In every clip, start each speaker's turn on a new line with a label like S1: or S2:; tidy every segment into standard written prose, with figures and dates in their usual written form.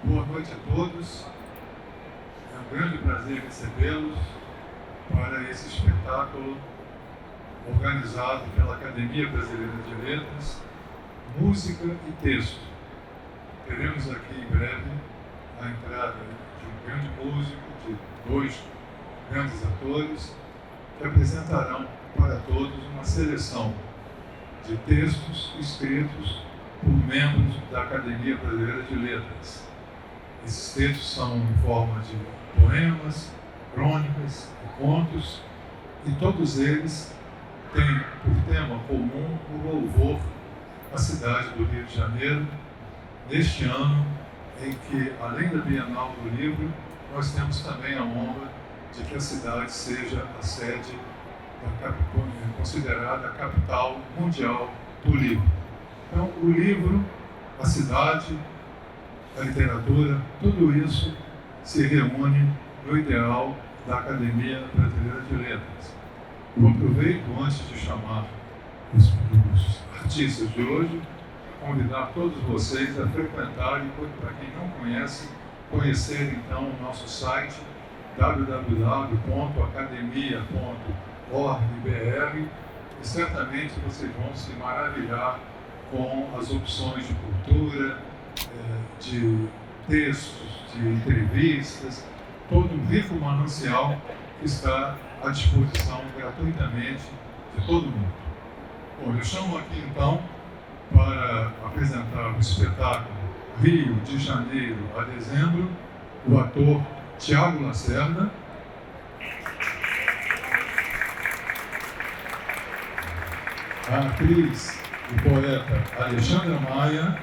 S1: Boa noite a todos. É um grande prazer recebê-los para esse espetáculo organizado pela Academia Brasileira de Letras, Música e Texto. Teremos aqui em breve a entrada de um grande músico, de dois grandes atores, que apresentarão para todos uma seleção de textos escritos por membros da Academia Brasileira de Letras. Esses textos são em forma de poemas, crônicas e contos, e todos eles têm por tema comum o louvor à cidade do Rio de Janeiro, neste ano em que, além da Bienal do Livro, nós temos também a honra de que a cidade seja a sede considerada a capital mundial do livro. Então, o livro, a cidade, a literatura, tudo isso se reúne no ideal da Academia Brasileira de Letras. Eu aproveito, antes de chamar os artistas de hoje, convidar todos vocês a frequentarem, para quem não conhece, conhecer então o nosso site www.academia.org.br, e certamente vocês vão se maravilhar com as opções de cultura, de textos, de entrevistas, todo um rico manancial que está à disposição gratuitamente de todo mundo. Bom, eu chamo aqui então para apresentar o espetáculo Rio de Janeiro a Dezembro, o ator Tiago Lacerda, a atriz e poeta Alexandra Maia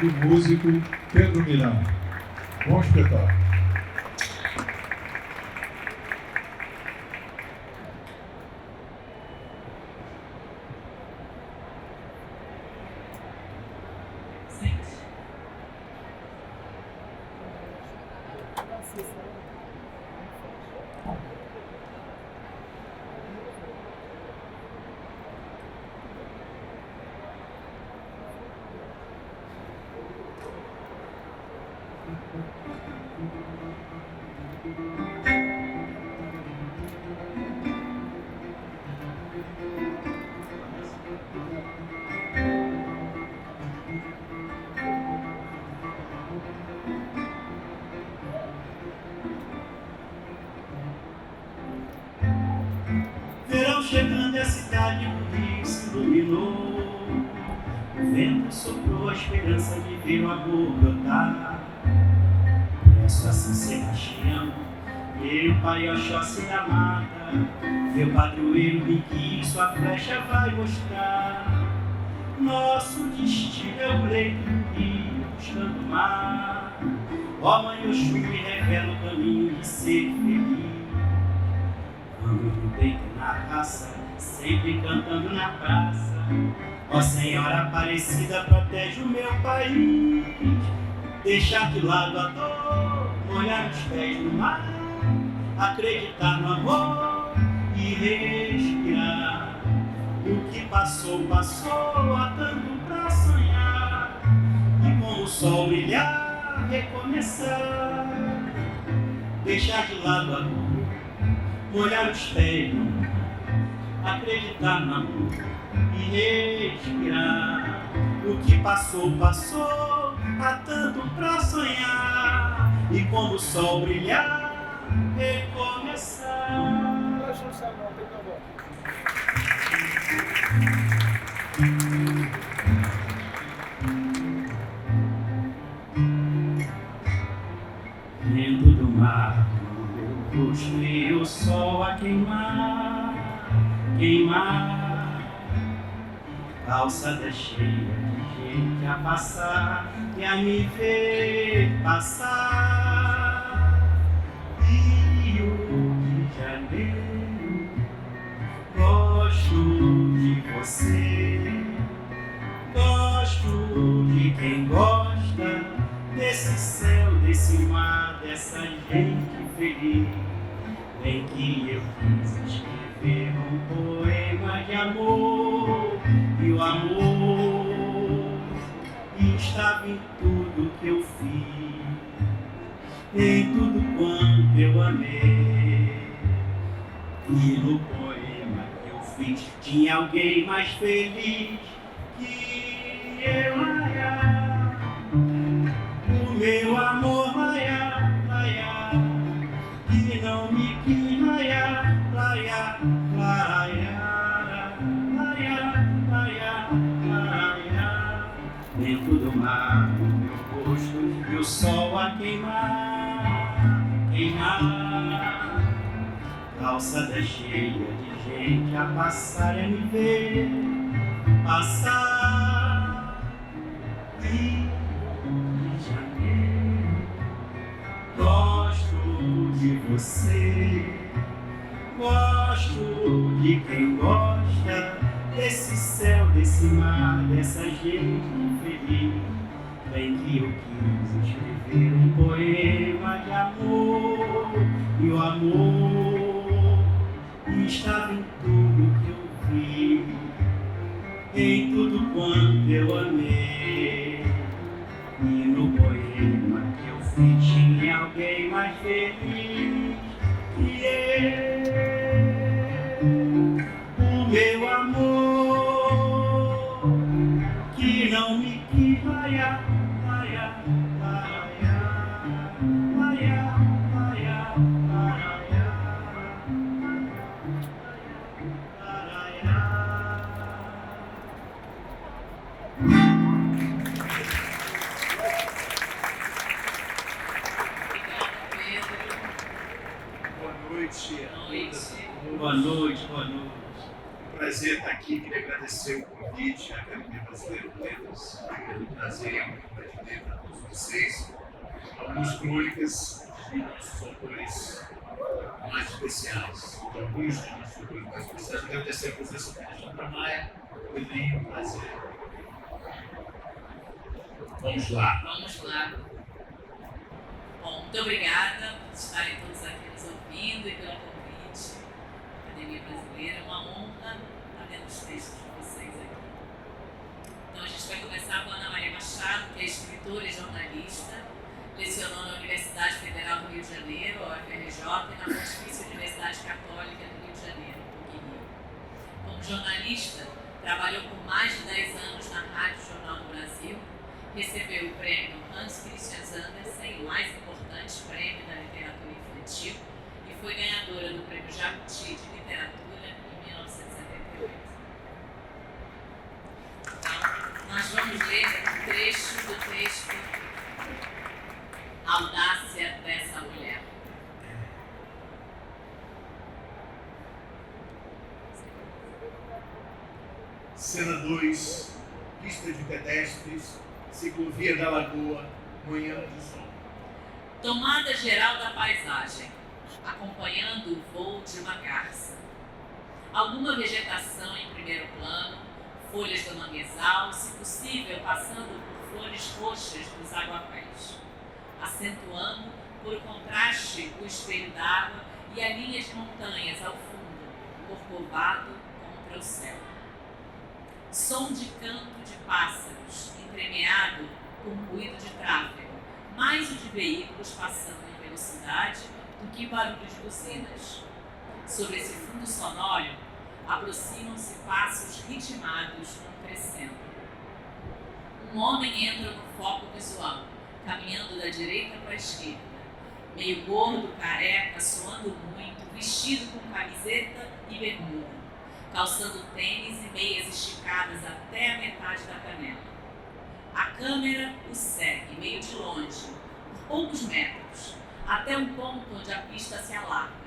S1: e o músico Pedro Miranda. Bom espetáculo.
S2: Verão chegando e a cidade do Rio se iluminou. O vento soprou a esperança de ver o amor brotar. Preço a São Sebastião, e o pai Oxóssi da mata, meu padroeiro me guia, sua flecha vai mostrar. Nosso destino é o leito do rio, buscando o mar. Ó mãe Oxum, me revela o caminho de ser feliz. Amo no peito e na raça, sempre cantando na praça. Ó Senhora Aparecida, protege o meu país. Deixar de lado a dor, molhar os pés no mar, acreditar no amor e respirar. O que passou, passou, há tanto pra sonhar. E com o sol brilhar, recomeçar. Deixar de lado a dor, molhar os pés no mar, acreditar no amor e respirar. O que passou, passou, há tanto pra sonhar. E quando o sol brilhar, recomeçar. Vento do mar no meu rosto e o sol a queimar, queimar. Calçada cheia de gente a passar e a me ver passar. Rio de Janeiro, gosto de você, gosto de quem gosta desse céu, desse mar, dessa gente feliz. Bem que eu quis escrever um poema de amor, e o amor está estava em tudo que eu fiz, em tudo quanto eu amei. E no poema que eu fiz tinha alguém mais feliz que eu, o meu amor, que não me quis, dentro do mar, o meu rosto e o sol a queimar, calçada cheia de gente a passar e a me ver passar. Rio de Janeiro, gosto de você, gosto de quem gosta desse céu, desse mar, dessa gente feliz. Bem que eu quis escrever um poema de amor, e o amor estava em tudo que eu vi, em tudo quanto eu amei. E no poema que eu fiz tinha alguém mais feliz que eu, o meu amor, que não me quis, Boa noite.
S3: Prazer estar aqui, queria agradecer o convite à Academia Brasileira de Letras, pelo prazer e a oportunidade de ler para todos vocês algumas crônicas de nossos autores mais especiais. De alguns de nossos autores mais especiais, agradecer a presença do Alexandre Maia, Pedrinho, prazer. Vamos lá.
S4: Bom, muito obrigada por estarem todos aqui nos ouvindo e pelo convite. Academia Brasileira, é uma honra estar vendo os textos de vocês aqui. Então a gente vai começar com a Ana Maria Machado, que é escritora e jornalista, lecionou na Universidade Federal do Rio de Janeiro, a UFRJ, e na Pontifícia Universidade Católica do Rio de Janeiro, PUC-Rio. Como jornalista, trabalhou por mais de 10 anos na Rádio Jornal do Brasil, recebeu o prêmio Hans Christian Andersen, o mais importante prêmio da literatura infantil, e foi ganhadora do Prêmio Jabuti de Literatura em 1978. Então, nós vamos ler um trecho do texto Audácia dessa Mulher.
S3: Cena 2, pista de pedestres, ciclovia da Lagoa, manhã de sol.
S4: Tomada geral da paisagem, acompanhando o voo de uma garça. Alguma vegetação em primeiro plano, folhas do manguezal, se possível passando por flores roxas dos aguapés, acentuando por contraste o espelho d'água e a linha de montanhas ao fundo, corcovado contra o céu. Som de canto de pássaros, entremeado por ruído de tráfego, mais o de veículos passando em velocidade do que barulho de buzinas. Sobre esse fundo sonoro, aproximam-se passos ritmados num crescendo. Um homem entra no foco visual, caminhando da direita para a esquerda, meio gordo, careca, suando muito, vestido com camiseta e bermuda, calçando tênis e meias esticadas até a metade da canela. A câmera o segue, meio de longe, por poucos metros, até um ponto onde a pista se alarga.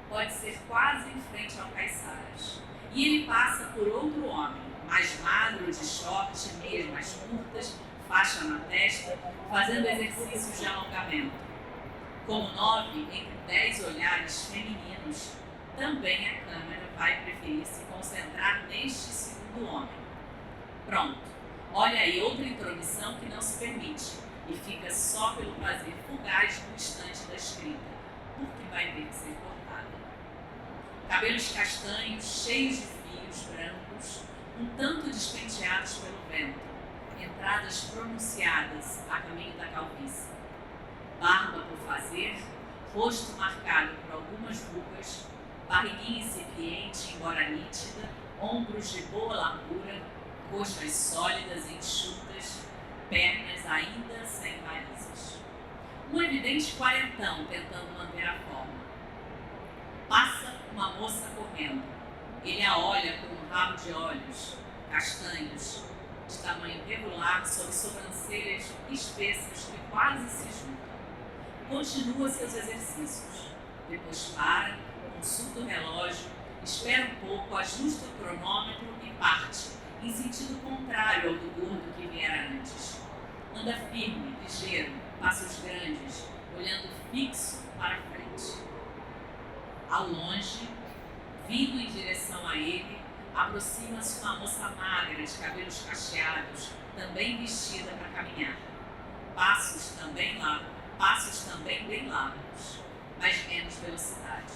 S4: Pode ser quase em frente ao Caiçaras. E ele passa por outro homem, mais magro, de short, meias mais curtas, faixa na testa, fazendo exercícios de alongamento. Como 9 entre 10 olhares femininos, também a câmera vai preferir se concentrar neste segundo homem. Pronto, olha aí outra intromissão que não se permite e fica só pelo prazer fugaz do instante da escrita, porque vai ter que ser cortada. Cabelos castanhos, cheios de fios brancos, um tanto despenteados pelo vento, entraram traçadas pronunciadas a caminho da calvície. Barba por fazer, rosto marcado por algumas rugas, barriguinha incipiente, embora nítida, ombros de boa largura, coxas sólidas e enxutas, pernas ainda sem varizes. Um evidente quarentão tentando manter a forma. Passa uma moça correndo. Ele a olha com um rabo de olhos, castanhos, de tamanho regular, sob sobrancelhas espessas que quase se juntam. Continua seus exercícios. Depois para, consulta o relógio, espera um pouco, ajusta o cronômetro e parte, em sentido contrário ao do gordo que viera antes. Anda firme, ligeiro, passos grandes, olhando fixo para frente. Ao longe, vindo em direção a ele, aproxima-se uma moça magra de cabelos cacheados, também vestida para caminhar. Passos também bem largos, mas menos velocidade,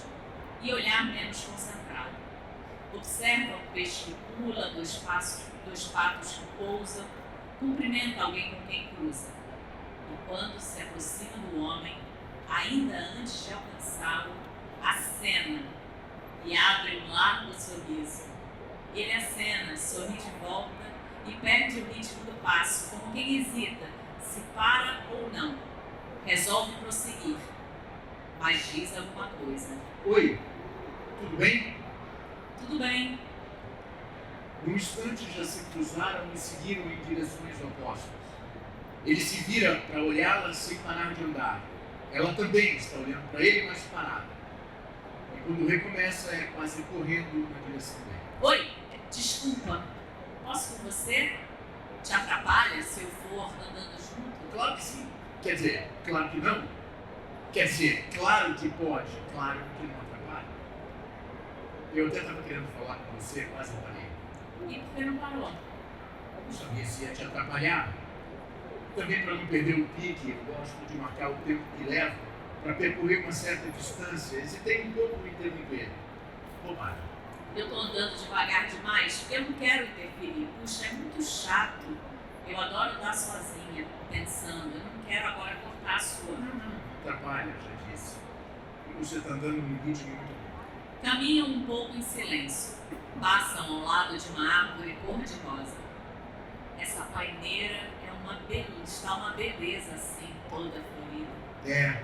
S4: e olhar menos concentrado. Observa o peixe que pula, dois patos que pousam, cumprimenta alguém com quem cruza. E quando se aproxima do homem, ainda antes de alcançá-lo, acena e abre um largo sorriso. Ele acena, sorri de volta e perde o ritmo do passo, como quem hesita se para ou não. Resolve prosseguir, mas diz alguma coisa.
S5: Oi, tudo bem?
S4: Tudo bem.
S5: Num instante já se cruzaram e seguiram em direções opostas. Ele se vira para olhá-la sem parar de andar. Ela também está olhando para ele, mas parada. E quando recomeça, é quase correndo na direção dele.
S4: Oi, desculpa, posso com você? Te atrapalha se eu for andando junto?
S5: Claro que sim. Quer dizer, claro que não. Quer dizer, claro que pode, claro que não atrapalha. Eu até estava querendo falar com você, quase parei.
S4: E por que não parou?
S5: Eu não sabia se ia te atrapalhar. Também para não perder o pique, eu gosto de marcar o tempo que leva para percorrer uma certa distância. Hesitei um pouco em interromper. Bobagem.
S4: Eu estou andando devagar demais porque eu não quero interferir. Puxa, é muito chato. Eu adoro andar sozinha, pensando. Eu não quero agora cortar a sua.
S5: Não atrapalha, já disse. E você está andando num ritmo muito bom.
S4: Caminham um pouco em silêncio. Passam ao lado de uma árvore cor-de-rosa. Essa paineira está uma beleza assim, toda florida.
S5: É.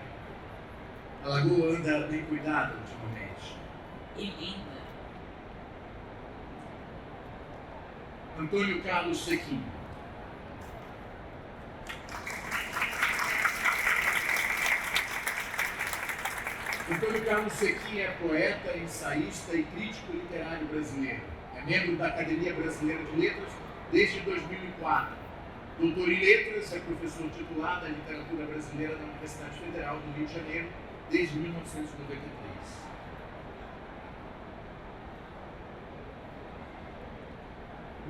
S5: A lagoa anda bem cuidada ultimamente.
S4: E linda.
S5: Antônio Carlos Sequim. Antônio Carlos Sequim é poeta, ensaísta e crítico literário brasileiro. É membro da Academia Brasileira de Letras desde 2004. Doutor em Letras, é professor titular da Literatura Brasileira da Universidade Federal do Rio de Janeiro desde 1993.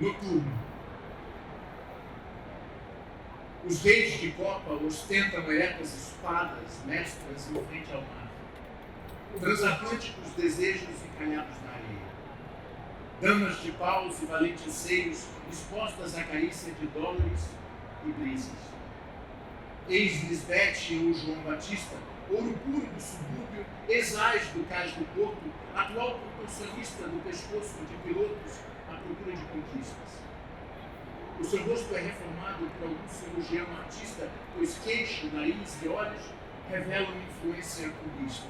S5: Noturno. Os reis de copa ostentam erecas espadas mestras em frente ao mar. Transatlânticos desejos encalhados na areia. Damas de paus e valentes seios expostas à carícia de dólares e brisas. Ex-Lisbeth ou João Batista, ouro puro do subúrbio, ex-ás do cais do Porto, atual proporcionista do pescoço de pilotos à procura de conquistas. O seu rosto é reformado por algum cirurgião artista, pois queixo, nariz e olhos revelam influência cubista.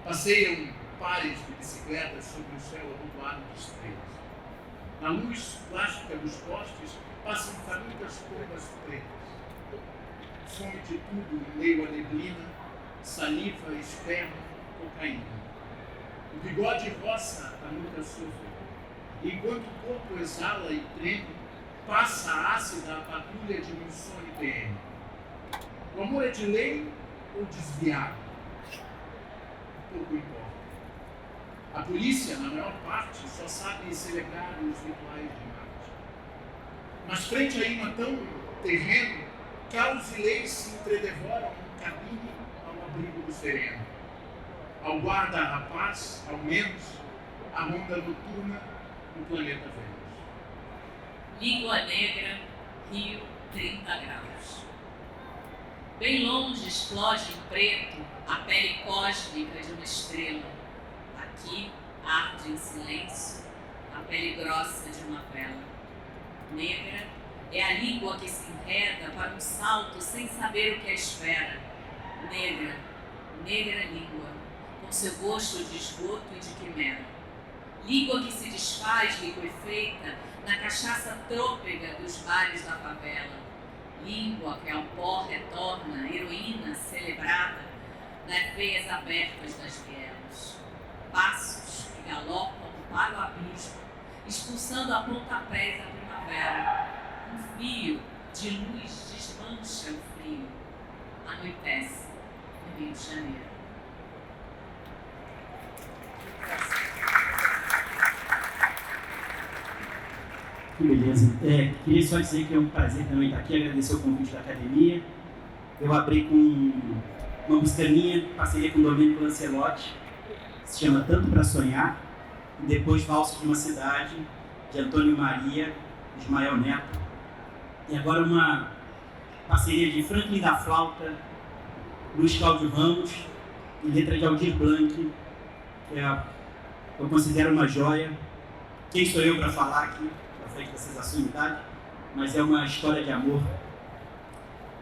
S5: Passeiam pares de bicicletas sobre o céu amontoado de estrelas. Na luz plástica dos postes passam famintas pombas pretas. Some de tudo em meio à neblina, saliva, esperma, cocaína. O bigode roça a nuca sofre. Enquanto o corpo exala e treme, passa ácida a patrulha de Wilson e PM. O amor é de lei ou desviado? Pouco importa. A polícia, na maior parte, só sabe celebrar os rituais de Marte. Mas frente a imã tão terreno, caos e leis se entredevoram em cabine ao abrigo do sereno. Ao guarda-rapaz, ao menos, a ronda noturna do planeta Vênus.
S4: Língua negra, Rio, 30 graus. Bem longe explode em preto a pele cósmica de uma estrela. Aqui arde em silêncio a pele grossa de uma vela. Negra é a língua que se enreda para um salto sem saber o que a espera. Negra, negra língua, com seu gosto de esgoto e de quimera. Língua que se desfaz liquefeita na cachaça trôpega dos bares da favela. Língua que ao pó retorna, heroína celebrada nas veias abertas das vielas. Passos que galopam para o abismo, expulsando a pontapés a primavera. Um fio de luz desmancha o frio. Anoitece no Rio de Janeiro.
S2: Que beleza. Queria só dizer que é um prazer também estar aqui, agradecer o convite da academia. Eu abri com uma música minha, parceria com o Domenico Lancelotti, que se chama Tanto Pra Sonhar, e depois Valsa de uma Cidade, de Antônio Maria, Ismael Neto. E agora uma parceria de Franklin da Flauta, Luiz Cláudio Ramos, e letra de Aldir Blanc, que eu considero uma joia. Quem sou eu para falar aqui? Dessa sua idade, mas é uma história de amor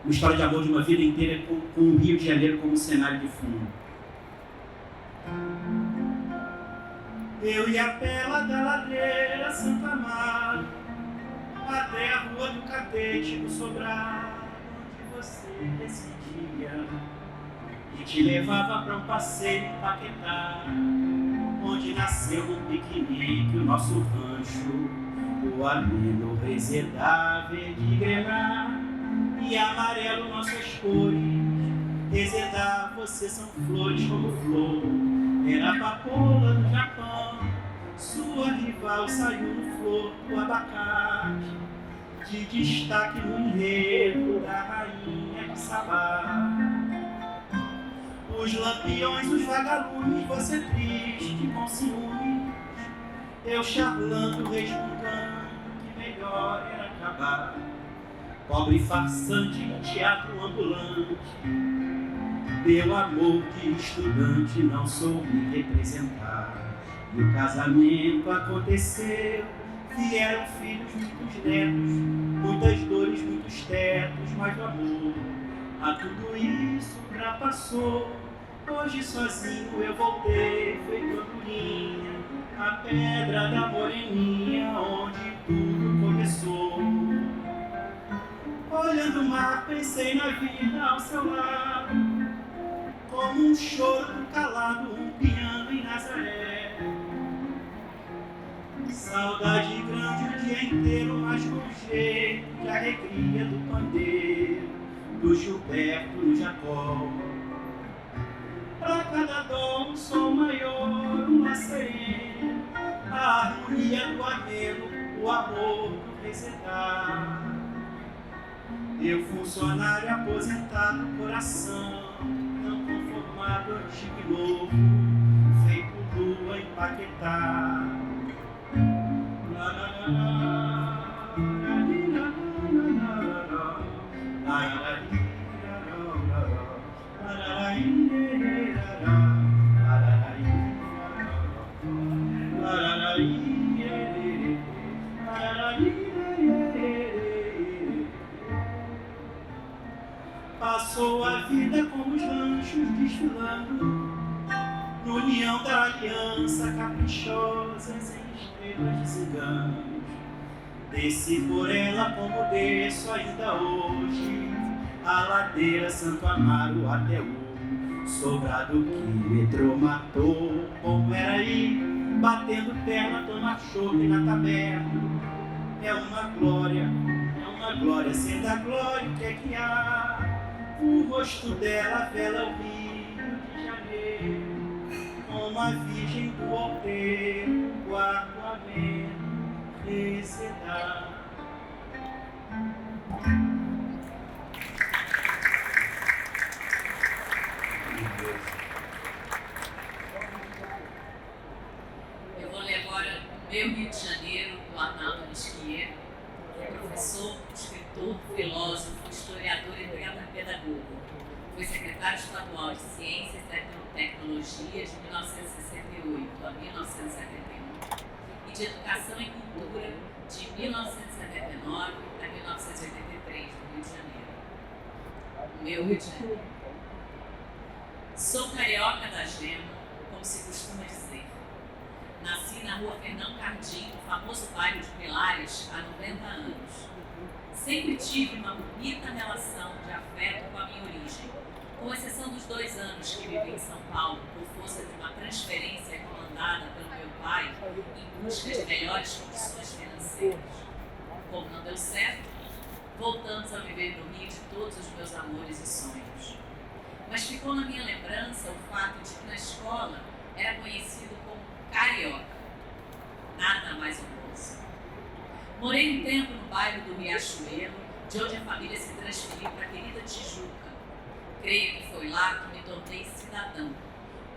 S2: de uma vida inteira com o Rio de Janeiro como cenário de fundo. Eu ia pela da ladeira Santa Amaro até a rua do Catete no Sobrado, onde você residia, e te levava para um passeio em Paquetá, onde nasceu um piquenique o nosso rancho. O ameno resedar, verde grenar e amarelo nossas cores. Resedar, você são flores como flor. Era papoula no Japão, sua rival saiu no flor do abacate, de destaque no enredo da rainha de Sabá. Os lampiões, os vagalumes, você triste com ciúmes, eu charlando, resmungando que melhor era acabar. Pobre farsante de teatro ambulante, meu amor de estudante não soube me representar. E o casamento aconteceu, vieram filhos, muitos netos, muitas dores, muitos tetos, mas o amor a tudo isso ultrapassou. Hoje sozinho eu voltei, feito andorinha, a pedra da moreninha, onde tudo começou. Olhando o mar, pensei na vida ao seu lado, como um choro calado, um piano em Nazaré. Saudade grande o dia inteiro, mas com jeito de alegria do pandeiro, do Gilberto no Jacó. Pra cada dor um sol maior, uma serena, a harmonia do ameno, o amor do resetar. Eu funcionário aposentado, coração não conformado, antigo e novo, feito lua em Paquetá. Passou a vida como os lanchos desfilando no união da aliança, caprichosas em estrelas de ciganos. Desci por ela como desço ainda hoje a ladeira Santo Amaro até o sobrado que entrou, matou. Como era aí, batendo perna, tomar chope na taberna. É uma glória, sendo a glória o que é que há? O rosto dela vela o Rio de Janeiro, como a virgem do outeiro, quarto ameno, resedar.
S4: Eu vou ler agora o meu Rio de Janeiro, do Arnaldo Nisquier, que é professor, escritor escritor, filósofo, historiador e pedagogo. Foi secretário estadual de Ciências e Tecnologia de 1968 a 1971 e de Educação e Cultura de 1979 a 1983 no Rio de Janeiro. Meu Rio de Janeiro. Sou carioca da gema, como se costuma dizer. Nasci na rua Fernão Cardim, no famoso bairro de Pilares, há 90 anos. Sempre tive uma bonita relação de afeto com a minha origem, com exceção dos 2 anos que vivi em São Paulo por força de uma transferência comandada pelo meu pai em busca de melhores condições financeiras. Como não deu certo, voltamos a viver no Rio de todos os meus amores e sonhos. Mas ficou na minha lembrança o fato de que na escola era conhecido como carioca. Nada mais oposto. Morei um tempo no bairro do Riachuelo, de onde a família se transferiu para a querida Tijuca. Creio que foi lá que me tornei cidadão.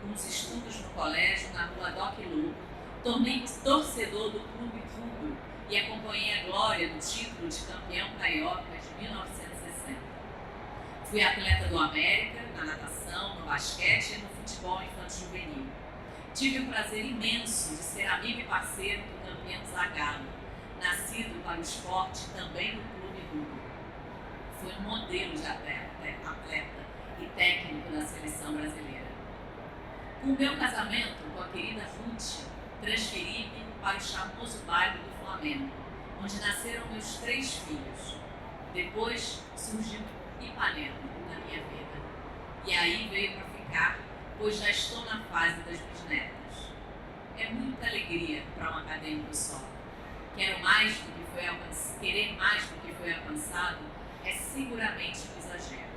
S4: Com os estudos no colégio, na rua Doc Lobo, tornei-me torcedor do Clube Rubro e acompanhei a glória do título de campeão carioca de 1960. Fui atleta do América, na natação, no basquete e no futebol infanto-juvenil. Tive o prazer imenso de ser amigo e parceiro do campeão Zagallo, nascido para o esporte também no Clube Rubro. Foi um modelo de atleta e técnico da seleção brasileira. Com o meu casamento com a querida Ruth, transferi-me para o charmoso bairro do Flamengo, onde nasceram meus 3 filhos. Depois surgiu Ipanema na minha vida. E aí veio para ficar, pois já estou na fase das bisnetas. É muita alegria para um acadêmico só. Querer mais do que foi alcançado é seguramente um exagero.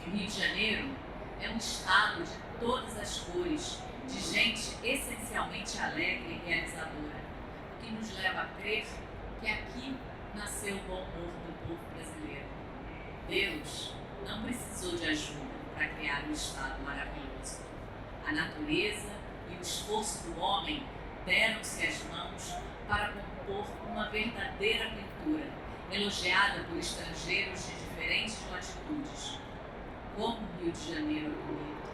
S4: O Rio de Janeiro é um estado de todas as cores, de gente essencialmente alegre e realizadora, o que nos leva a crer que aqui nasceu o bom humor do povo brasileiro. Deus não precisou de ajuda para criar um estado maravilhoso. A natureza e o esforço do homem deram-se as mãos para compor uma verdadeira pintura, elogiada por estrangeiros de diferentes latitudes. Como o Rio de Janeiro é bonito,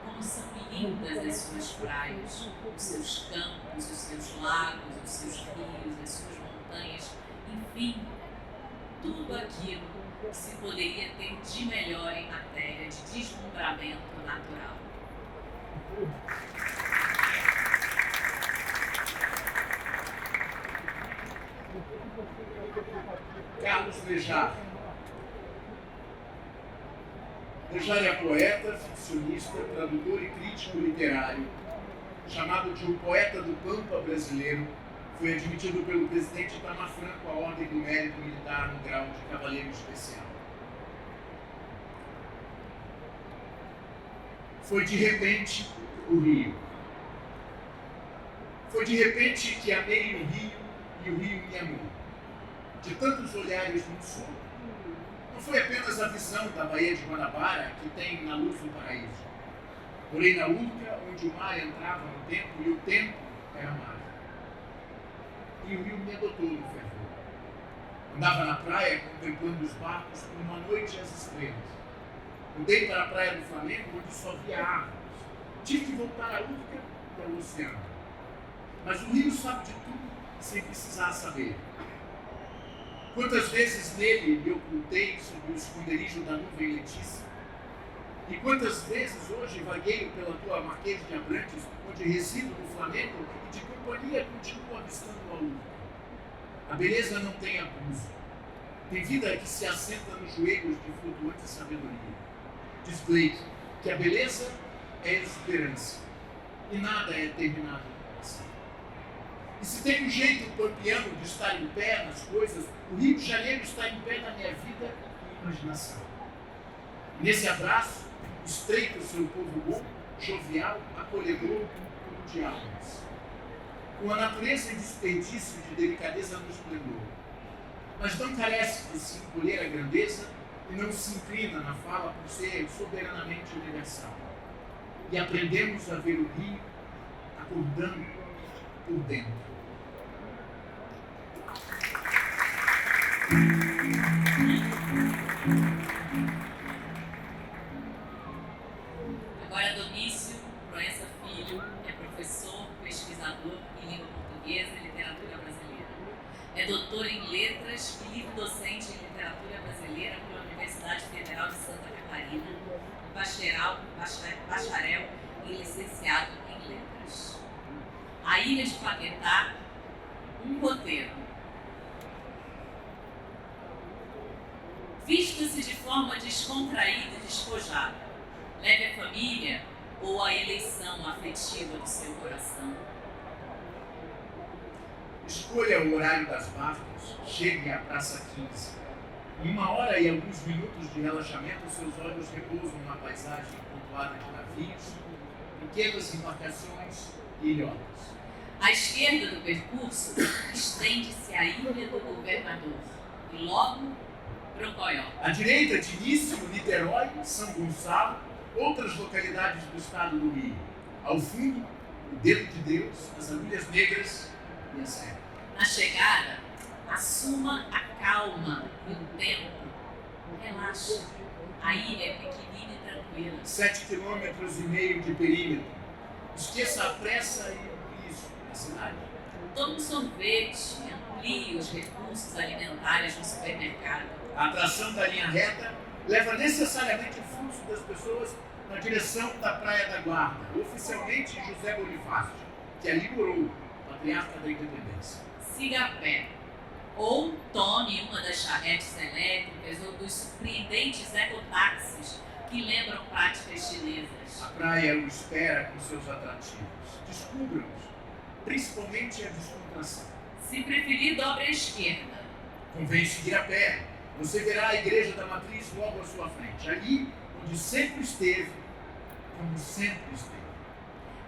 S4: como são lindas as suas praias, os seus campos, os seus lagos, os seus rios, as suas montanhas, enfim, tudo aquilo que se poderia ter de melhor em matéria de deslumbramento natural.
S5: Carlos Lejar. Lejar é poeta, ficcionista, tradutor e crítico literário. Chamado de um poeta do Pampa brasileiro, foi admitido pelo presidente Itamar Franco à Ordem do Mérito Militar no grau de Cavaleiro Especial. Foi de repente o Rio. Foi de repente que amei o Rio e o Rio me amou. De tantos olhares no sul, não foi apenas a visão da Baía de Guanabara que tem na luz do paraíso. Morei na Urca, onde o mar entrava no tempo e o tempo era mar. E o rio me adotou no fervor. Andava na praia contemplando os barcos por uma noite e as estrelas. Mudei para a praia do Flamengo, onde só via árvores. Tive que voltar à Urca e ao oceano. Mas o rio sabe de tudo sem precisar saber. Quantas vezes nele me ocultei sob o esconderijo da nuvem Letícia? E quantas vezes hoje vagueio pela tua Marquês de Abrantes, onde resido no Flamengo e de companhia continuo avistando a lua. A beleza não tem abuso. Tem vida que se assenta nos joelhos de flutuante sabedoria. Diz Blake que a beleza é esperança e nada é terminado assim. E se tem um jeito pampiano de estar em pé nas coisas, o Rio de Janeiro está em pé na minha vida e imaginação. E nesse abraço, estreito seu povo bom, jovial, acolhedor, como de almas. Com a natureza em desperdício de delicadeza no esplendor. Mas não carece de se encolher a grandeza e não se inclina na fala por ser soberanamente universal. E aprendemos a ver o Rio acordando por dentro.
S4: Agora, Donício Proença Filho é professor, pesquisador em língua portuguesa e literatura brasileira. É doutor em letras e livre-docente em literatura brasileira pela Universidade Federal de Santa Catarina, bacharel e licenciado em letras. A Ilha de Paquetá, um roteiro. Vista-se de forma descontraída e despojada. Leve a família ou a eleição afetiva do seu coração.
S5: Escolha o horário das barcas, chegue à Praça 15. Em 1 hora e alguns minutos de relaxamento, seus olhos repousam na paisagem pontuada de navios, pequenas embarcações e ilhotas.
S4: À esquerda do percurso, estende-se a Ilha do Governador e logo Brocoió.
S5: À direita, de início, Niterói, São Gonçalo, outras localidades do estado do Rio. Ao fundo, o Dedo de Deus, as Agulhas Negras e a Serra.
S4: Na chegada, assuma a calma e o tempo. Relaxa. A ilha é pequenina e tranquila.
S5: 7,5 km de perímetro. Esqueça a pressa e o risco da cidade.
S4: Tome um sorvete, amplie os recursos alimentares no supermercado.
S5: A atração da linha reta leva necessariamente o fluxo das pessoas na direção da Praia da Guarda, oficialmente José Bonifácio, que ali morou, patriarca da Independência.
S4: Siga a pé. Ou tome uma das charretes elétricas ou dos surpreendentes ecotáxis que lembram práticas chinesas.
S5: A praia o espera com seus atrativos. Descubra-os, principalmente a descontração.
S4: Se preferir, dobre à esquerda.
S5: Convém seguir a pé. Você verá a Igreja da Matriz logo à sua frente, ali onde sempre esteve, como sempre esteve.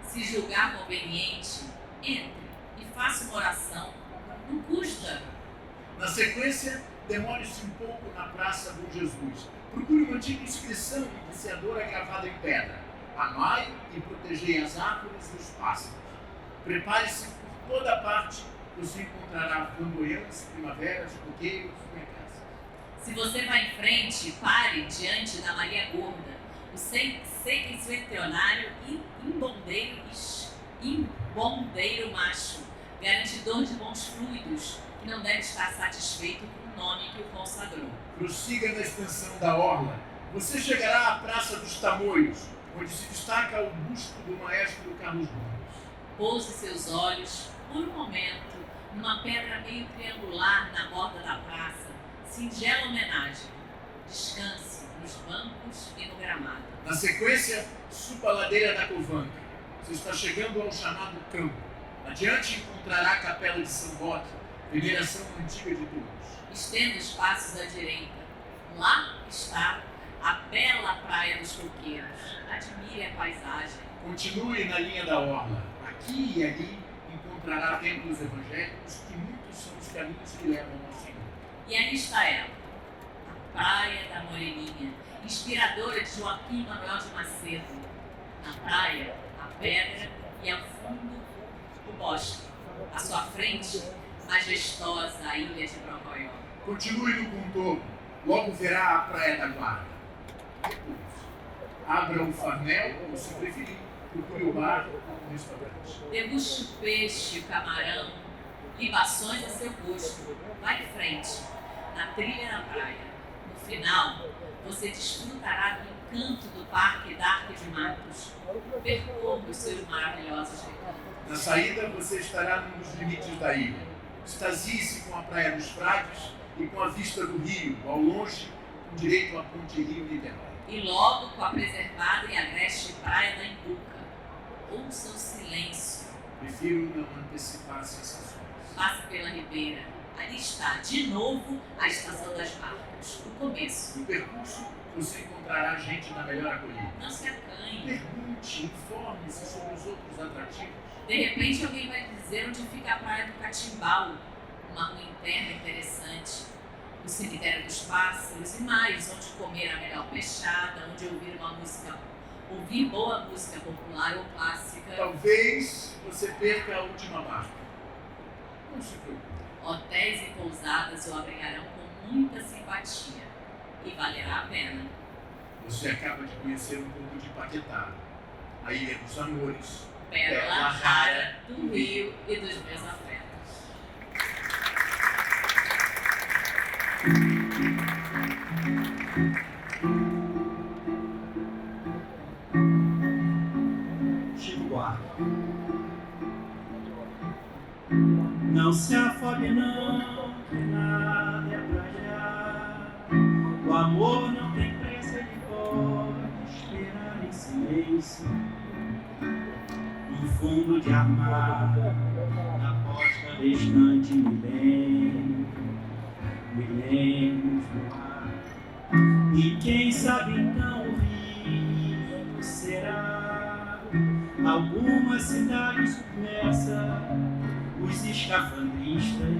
S4: Se julgar conveniente, entre e faça uma oração. Não custa.
S5: Na sequência, demore-se um pouco na Praça Bom Jesus. Procure uma antiga inscrição iniciadora gravada em pedra. Amai e protegei as árvores e os pássaros. Prepare-se por toda parte, você encontrará flamboyantes, primaveras, coqueiros e acacias.
S4: Se você vai em frente, pare diante da Maria Gorda, o sequencionário e imbondeiro macho, garantidor de bons fluidos, que não deve estar satisfeito com o nome que o consagrou.
S5: Prossiga na extensão da orla. Você chegará à Praça dos Tamoios, onde se destaca o busto do maestro Carlos Gomes.
S4: Pouse seus olhos, por um momento, numa pedra meio triangular na borda da praça, singela homenagem. Descanse nos bancos e no gramado.
S5: Na sequência, suba a ladeira da Covanca. Você está chegando ao chamado campo. Adiante encontrará a Capela de São Roque, veneração antiga de todos.
S4: Estenda os passos à direita. Lá está a bela Praia dos Coqueiros. Admire a paisagem.
S5: Continue na linha da orla. Aqui e ali encontrará templos evangélicos, que muitos são os caminhos que levam ao Senhor.
S4: E ali está ela, a Praia da Moreninha, inspiradora de Joaquim Manuel de Macedo. Na praia, a pedra e ao fundo, o bosque. À sua frente, majestosa a ilha de Brocoió.
S5: Continue no contorno. Logo verá a Praia da Guarda. Depois, abra o farnel, ou se preferir, procure o bar ou o restaurante.
S4: Deguste o peixe, o camarão, libações a seu gosto. Vai em frente, na trilha na praia. No final, você desfrutará do encanto do Parque Darque de Matos. Percorra os seus maravilhosos recantos.
S5: Na saída, você estará num dos limites da ilha. Extasie-se com a Praia dos Frades e com a vista do rio, ao longe, com direito à ponte Rio-Niterói.
S4: E logo com a preservada e agreste Praia da Embuca. Ouça o silêncio.
S5: Prefiro não antecipar sensações.
S4: Passe pela ribeira. Ali está, de novo, a Estação das Barcas. O começo.
S5: No percurso, você encontrará gente da melhor acolhida.
S4: Não se acanhe.
S5: Pergunte, informe-se sobre os outros atrativos.
S4: De repente alguém vai dizer onde fica a Praia do Catimbau, uma rua interna interessante, o cemitério dos pássaros e mais, onde comer a melhor peixada, onde ouvir boa música popular ou clássica.
S5: Talvez você perca a última barca. Não se preocupe.
S4: Hotéis e pousadas o abrigarão com muita simpatia. e valerá a pena.
S5: Você acaba de conhecer um pouco de Paquetá, a Ilha dos Amores,
S4: Pérola rara do Rio e dos meus afetos.
S2: Chico Buarque. Não se afogue não, que nada é pra já. O amor não tem preço, ele pode esperar em silêncio. Um fundo de armada, na costa distante, milênios no ar. E quem sabe então o rio será alguma cidade submersa. Os escafandristas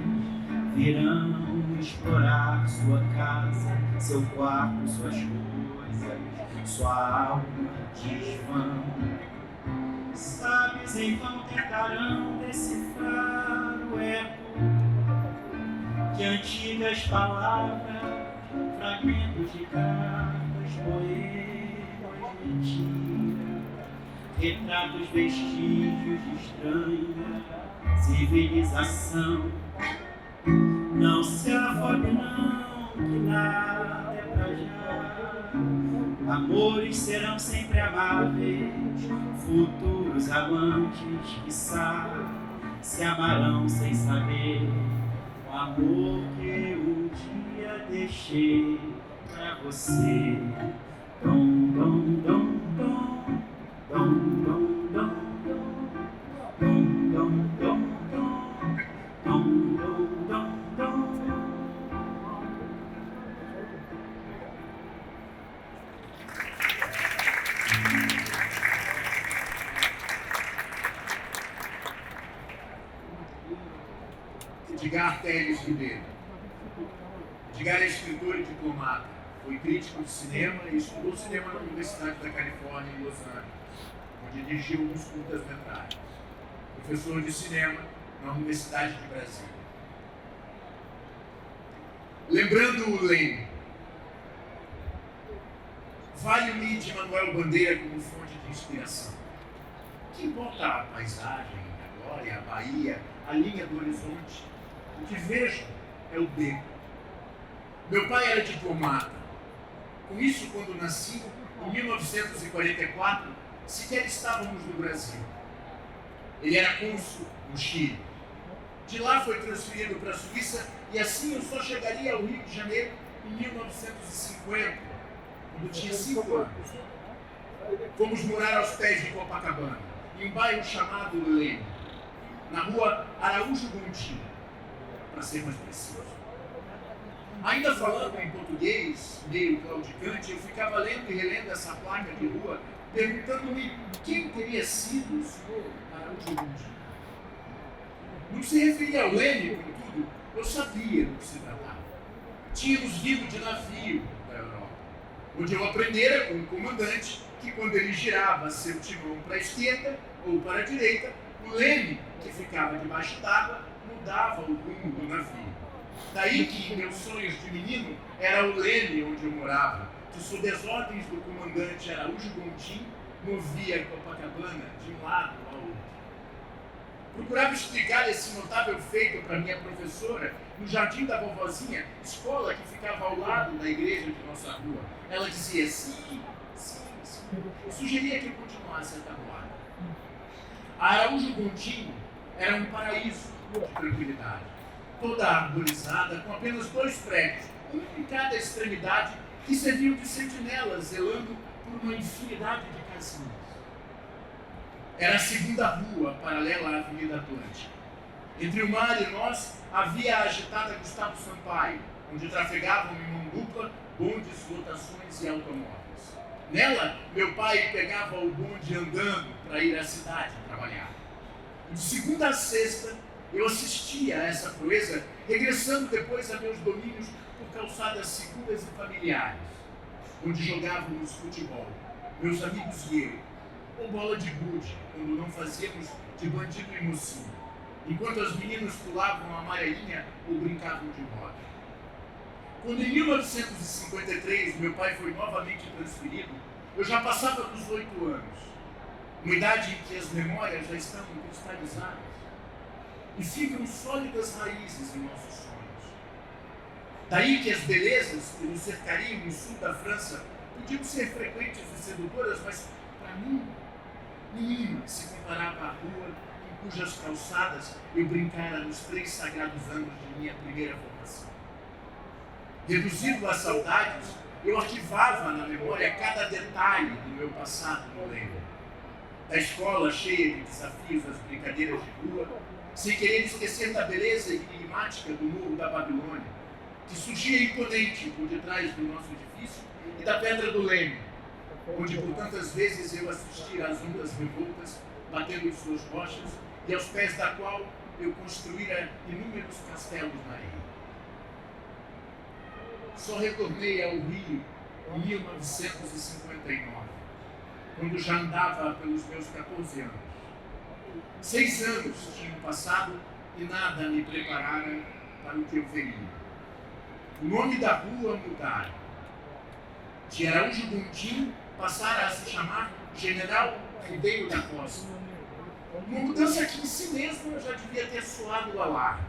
S2: virão explorar sua casa, seu quarto, suas coisas, sua alma desvão. Sabes então tentarão decifrar o eco de antigas palavras, fragmentos de cartas, poemas, mentiras, retratos, vestígios de estranha civilização. Não se afogue não, que nada é pra já. Amores serão sempre amáveis, futuros amantes, quiçá, se amarão sem saber. O amor que um dia deixei pra você. Dom, dom, dom, dom, dom, dom, dom, dom, dom, dom, dom, dom, dom, dom.
S5: Edgar Teles Ribeiro. Edgar é escritor e diplomata. Foi crítico de cinema e estudou cinema na Universidade da Califórnia, em Los Angeles, onde dirigiu alguns curtas-metragens. Professor de cinema na Universidade de Brasília. Lembrando o Leme, vale o mito de Manuel Bandeira como fonte de inspiração. O que importa a paisagem, a glória, a Bahia, a linha do horizonte? O que vejo é o beco. Meu pai era diplomata. Com isso, quando nasci, em 1944, sequer estávamos no Brasil. Ele era cônsul no Chile. De lá foi transferido para a Suíça e assim eu só chegaria ao Rio de Janeiro em 1950, quando tinha 5 anos. Fomos morar aos pés de Copacabana, em um bairro chamado Leme, na rua Araújo Gondim, para ser mais preciso. Ainda falando em português, meio claudicante, eu ficava lendo e relendo essa placa de rua, perguntando-me quem teria sido o senhor Araújo Gondim. Não se referia ao Leme, contudo, eu sabia do que se tratava. Tínhamos vindo de navio da Europa, onde eu aprendera com o comandante que quando ele girava seu timão para a esquerda ou para a direita, o Leme, que ficava debaixo d'água, mudava o rumo do navio. Daí que, em meus sonhos de menino, era o Leme onde eu morava, que sob as ordens do comandante Araújo Gondim, movia Copacabana de um lado ao outro. Procurava explicar esse notável feito para minha professora no Jardim da Vovozinha, escola que ficava ao lado da igreja de nossa rua. Ela dizia sim, sim, sim. Eu sugeria que eu continuasse a tabuada. A Araújo Gondim era um paraíso de tranquilidade, toda arborizada, com apenas 2 prédios, um em cada extremidade, que serviam de sentinelas, zelando por uma infinidade de casinhas. Era a segunda rua, paralela à Avenida Atlântica. Entre o mar e nós, havia a agitada Gustavo Sampaio, onde trafegavam em mão dupla bondes, lotações e automóveis. Nela, meu pai pegava o bonde andando para ir à cidade trabalhar. De segunda a sexta, eu assistia a essa proeza, regressando depois a meus domínios por calçadas seguras e familiares, onde jogávamos futebol, meus amigos e eu, ou bola de gude, quando não fazíamos de bandido e mocinho, enquanto as meninas pulavam a amarelinha ou brincavam de roda. Quando em 1953 meu pai foi novamente transferido, eu já passava dos 8 anos, uma idade em que as memórias já estão cristalizadas e ficam sólidas raízes em nossos sonhos. Daí que as belezas que nos cercariam no sul da França podiam ser frequentes e sedutoras, mas para mim, nenhuma se comparava à rua em cujas calçadas eu brincara nos 3 sagrados anos de minha primeira formação. Reduzido às saudades, eu arquivava na memória cada detalhe do meu passado no lembro. Da escola cheia de desafios às brincadeiras de rua, sem querer esquecer da beleza enigmática do Morro da Babilônia, que surgia imponente por detrás do nosso edifício, e da Pedra do Leme, onde por tantas vezes eu assistia às ondas revoltas batendo em suas rochas e aos pés da qual eu construíra inúmeros castelos na areia. Só retornei ao Rio em 1959, quando já andava pelos meus 14 anos. 6 anos tinham passado e nada me preparara para o que eu veria. O nome da rua mudara. De Araújo Gondim passara a se chamar General Ribeiro da Costa. Uma mudança que em si mesma já devia ter soado o alarme.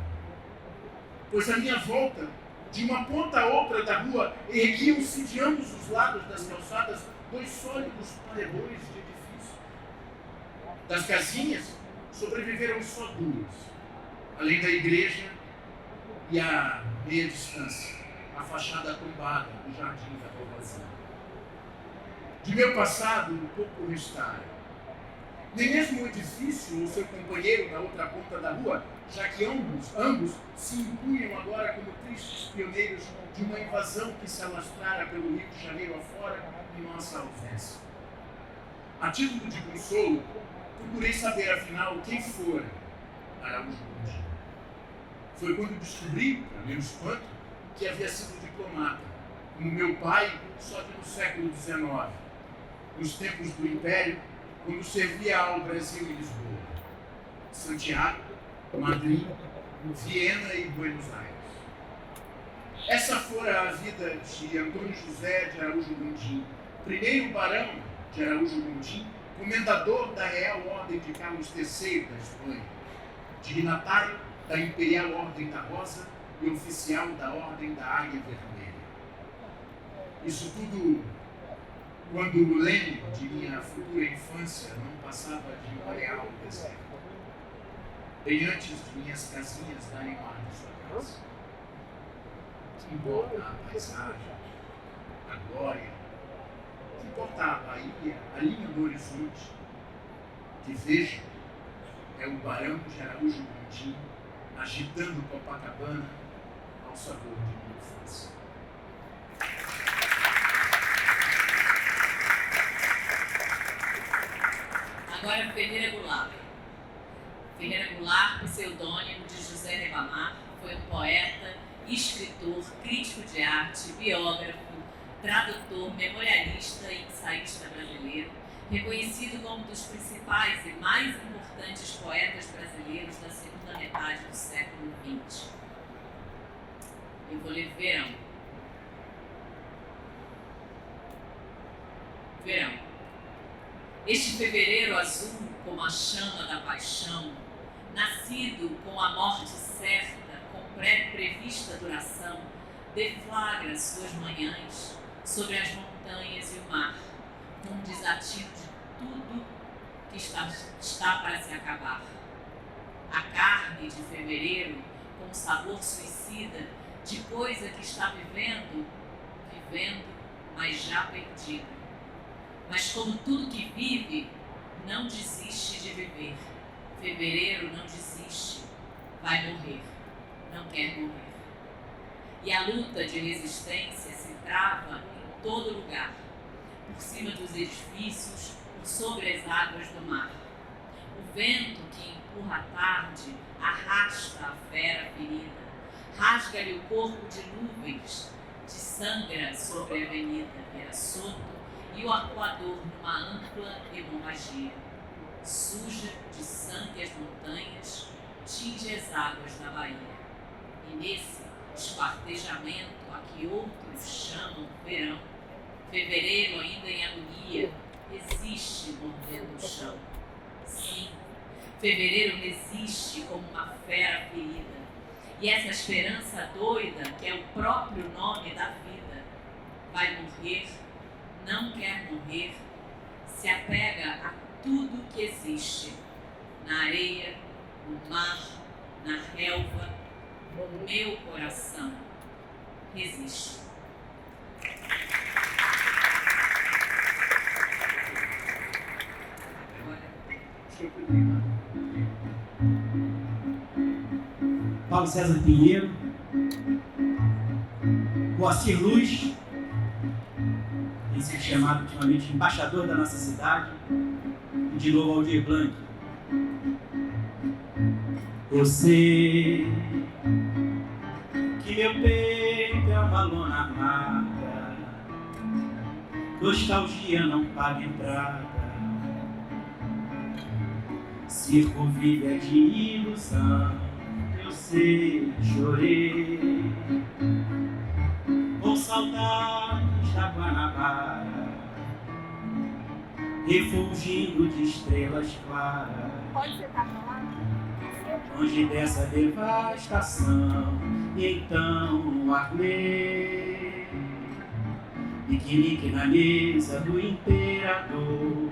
S5: Pois à minha volta, de uma ponta a outra da rua, erguiam-se de ambos os lados das calçadas 2 sólidos paredões de edifício. Das casinhas sobreviveram só 2, além da igreja e a meia distância, a fachada tombada do jardim da povoação. De meu passado, um pouco restara. Nem mesmo o edifício ou seu companheiro na outra ponta da rua, já que ambos se impunham agora como tristes pioneiros de uma invasão que se alastrara pelo Rio de Janeiro afora em nossa ausência. A título de consolo, procurei saber afinal quem fora Araújo Gondim. Foi quando descobri, para meu espanto, que havia sido diplomata, como meu pai, só que no século XIX, nos tempos do Império, quando servia ao Brasil e Lisboa, Santiago, Madrid, Viena e Buenos Aires. Essa fora a vida de Antônio José de Araújo Gondim, primeiro barão de Araújo Gondim, comendador da Real Ordem de Carlos III da Espanha, dignatário da Imperial Ordem da Rosa e oficial da Ordem da Águia Vermelha. Isso tudo quando o Leme de minha futura infância não passava de um areal deserto, bem antes de minhas casinhas darem mar de sua casa. Que importa a paisagem, a glória, que importa a Bahia, a linha do horizonte, que vejo é o barão de Araújo Gondim agitando Copacabana ao sabor de minha infância.
S4: Agora Ferreira Goulart. Ferreira Goulart, pseudônimo de José Ribamar, foi um poeta, escritor, crítico de arte, biógrafo, tradutor, memorialista e ensaísta brasileiro, reconhecido como um dos principais e mais importantes poetas brasileiros da segunda metade do século XX. Eu vou ler Verão. Verão. Este fevereiro azul, como a chama da paixão, nascido com a morte certa, com prevista duração, deflagra suas manhãs sobre as montanhas e o mar, num desatino de tudo que está para se acabar. A carne de fevereiro, com sabor suicida, de coisa que está vivendo, mas já perdida. Mas como tudo que vive, não desiste de viver. Fevereiro não desiste, vai morrer, não quer morrer. E a luta de resistência se trava em todo lugar, por cima dos edifícios, por sobre as águas do mar. O vento que empurra a tarde arrasta a fera ferida, rasga-lhe o corpo de nuvens, de sangra sobre a avenida Viraçoto e o arcoador numa ampla hemorragia. Suja de sangue as montanhas, tinge as águas da Bahia. E nesse esquartejamento a que outros chamam verão. Fevereiro, ainda em agonia, resiste mordendo o chão. Sim, fevereiro resiste como uma fera ferida. E essa esperança doida, que é o próprio nome da vida, vai morrer, não quer morrer, se apega a tudo que existe, na areia, no mar, na relva, no meu coração. Resiste.
S2: Paulo César Pinheiro, Moacir Luz, esse é chamado ultimamente embaixador da nossa cidade, e de novo Aldir Blanc. Eu sei que meu peito é uma lona armada, nostalgia não paga entrada, circo vive é de ilusão. Eu sei, chorei com saudades da Guanabara, refulgindo de estrelas claras.
S6: Pode sentar pra lá?
S2: Longe dessa devastação, e então armei piquenique na mesa do imperador,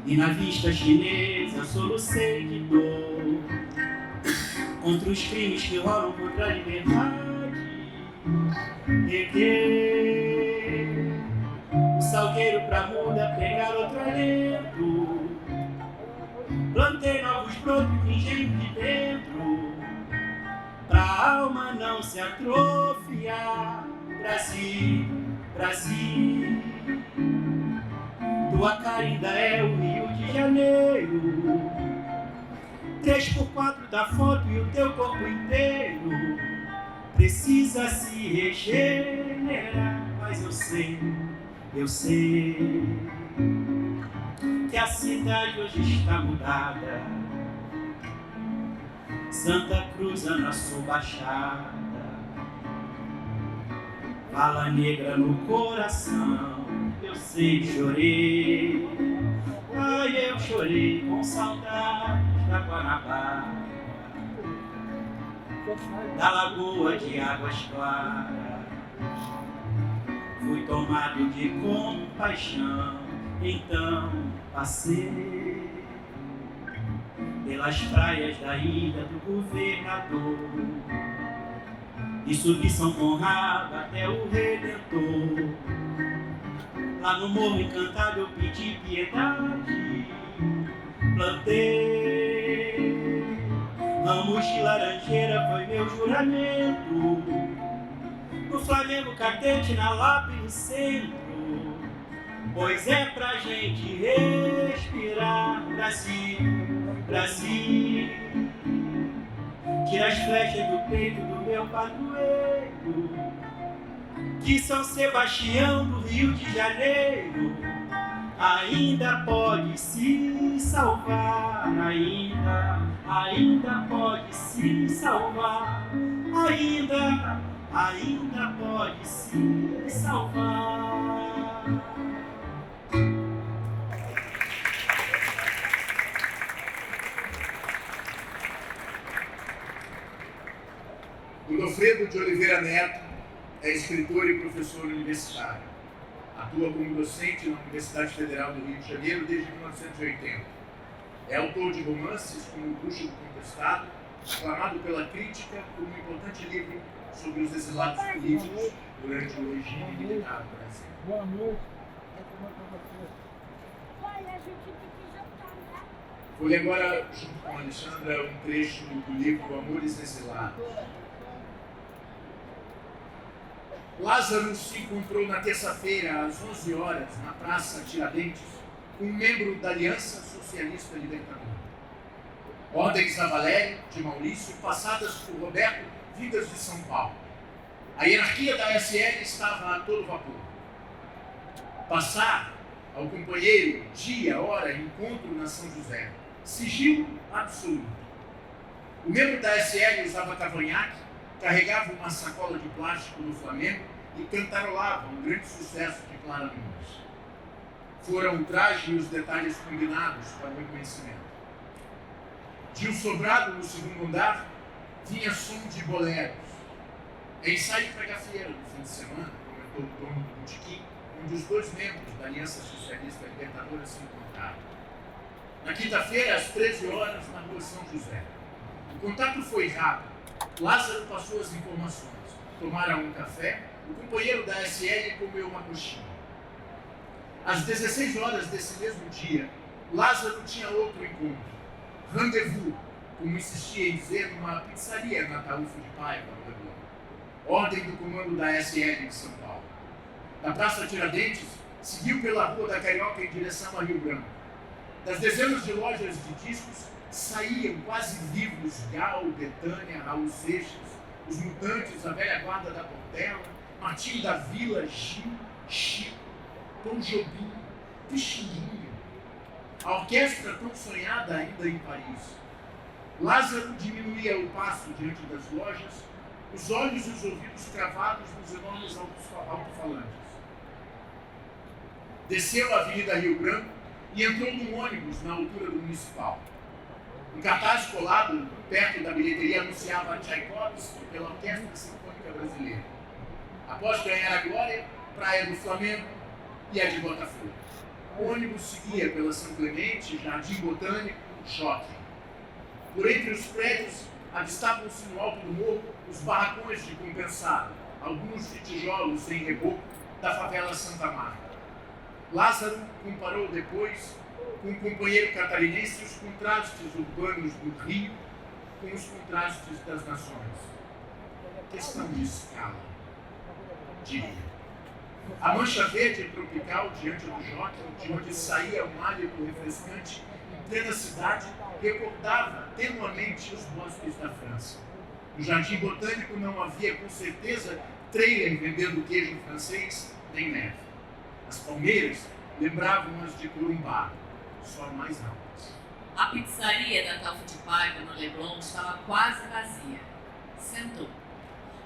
S2: e na vista chinesa solucei de dor contra os crimes que rolam contra a liberdade. Reguei o salgueiro pra muda pegar outro alento, plantei novos brotos no engenho de dentro, pra alma não se atrofiar. Brasil, Brasil, tua cara ainda é o Rio de Janeiro, 3x4 da foto e o teu corpo inteiro precisa se regenerar. Mas eu sei que a cidade hoje está mudada. Santa Cruz, na sua baixada, fala negra no coração. Eu sei, chorei, ai, eu chorei com saudades da Guanabara, da lagoa de águas claras. Fui tomado de compaixão, então passei pelas praias da ilha do governador e subi São Conrado até o Redentor. Lá no Morro Encantado eu pedi piedade, plantei ramos de laranjeira, foi meu juramento. No Flamengo Catete, na Lapa e no centro, pois é pra gente respirar. Brasil, Brasil, tira as flechas do peito do meu padroeiro, de São Sebastião, do Rio de Janeiro, ainda pode se salvar, ainda pode se salvar, ainda pode se salvar.
S5: Godofredo de Oliveira Neto é escritor e professor universitário. Atua como docente na Universidade Federal do Rio de Janeiro desde 1980. É autor de romances como O Bruxo do Contestado, aclamado pela crítica por um importante livro sobre os exilados políticos durante o regime militar do Brasil.
S6: Boa noite. Olha, a gente tem que jantar, né?
S5: Vou ler agora, junto com a Alexandra, um trecho do livro Amores Exilados. Lázaro se encontrou na terça-feira, às 11 horas, na Praça Tiradentes, com um membro da Aliança Socialista Libertadora. Ordens a Valério, de Maurício, passadas por Roberto, vindas de São Paulo. A hierarquia da SL estava a todo vapor. Passar ao companheiro, dia, hora, encontro na São José. Sigilo absoluto. O membro da SL usava cavanhaque, carregavam uma sacola de plástico no Flamengo e cantarolavam um grande sucesso de Clara Nunes. Foram o traje e os detalhes combinados para o reconhecimento. De um sobrado no segundo andar, vinha som de boleros. É ensaio para gafieira no fim de semana, comentou o dono do botequim, onde os dois membros da Aliança Socialista Libertadora se encontraram. Na quinta-feira, às 13 horas, na rua São José. O contato foi rápido. Lázaro passou as informações. Tomaram um café, o companheiro da SL comeu uma coxinha. Às 16 horas desse mesmo dia, Lázaro tinha outro encontro. Rendezvous, como insistia em dizer, numa pizzaria na Ataúfo de Paiva, no Leblon. Ordem do comando da SL de São Paulo. Da Praça Tiradentes, seguiu pela Rua da Carioca em direção a Rio Branco. Das dezenas de lojas de discos, saíam quase vivos Gal, Betânia, Raul Seixas, os Mutantes, a velha guarda da Portela, Martinho da Vila, Gil, Chico, Tom Jobim, Pixinguinha. A orquestra tão sonhada ainda em Paris. Lázaro diminuía o passo diante das lojas, os olhos e os ouvidos cravados nos enormes alto-falantes. Desceu a Avenida Rio Branco e entrou num ônibus na altura do Municipal. Um cartaz colado perto da bilheteria anunciava Tchaikovsky pela Orquestra Sinfônica Brasileira. Após ganhar a glória, Praia do Flamengo e a de Botafogo. O ônibus seguia pela São Clemente, Jardim Botânico, Shopping. Por entre os prédios, avistavam-se no alto do morro os barracões de compensado, alguns de tijolos em reboco da favela Santa Marta. Lázaro comparou depois com o companheiro catarinense os contrastes urbanos do Rio com os contrastes das nações. Questão de escala, diria. A mancha verde tropical diante do jockey, de onde saía um hálito refrescante em plena cidade, recordava tenuamente os bosques da França. No Jardim Botânico não havia, com certeza, trailer vendendo queijo francês, nem neve. As palmeiras lembravam as de Corumbá, só mais altas.
S4: A pizzaria da Ataúfo de Paiva, no Leblon, estava quase vazia. Sentou.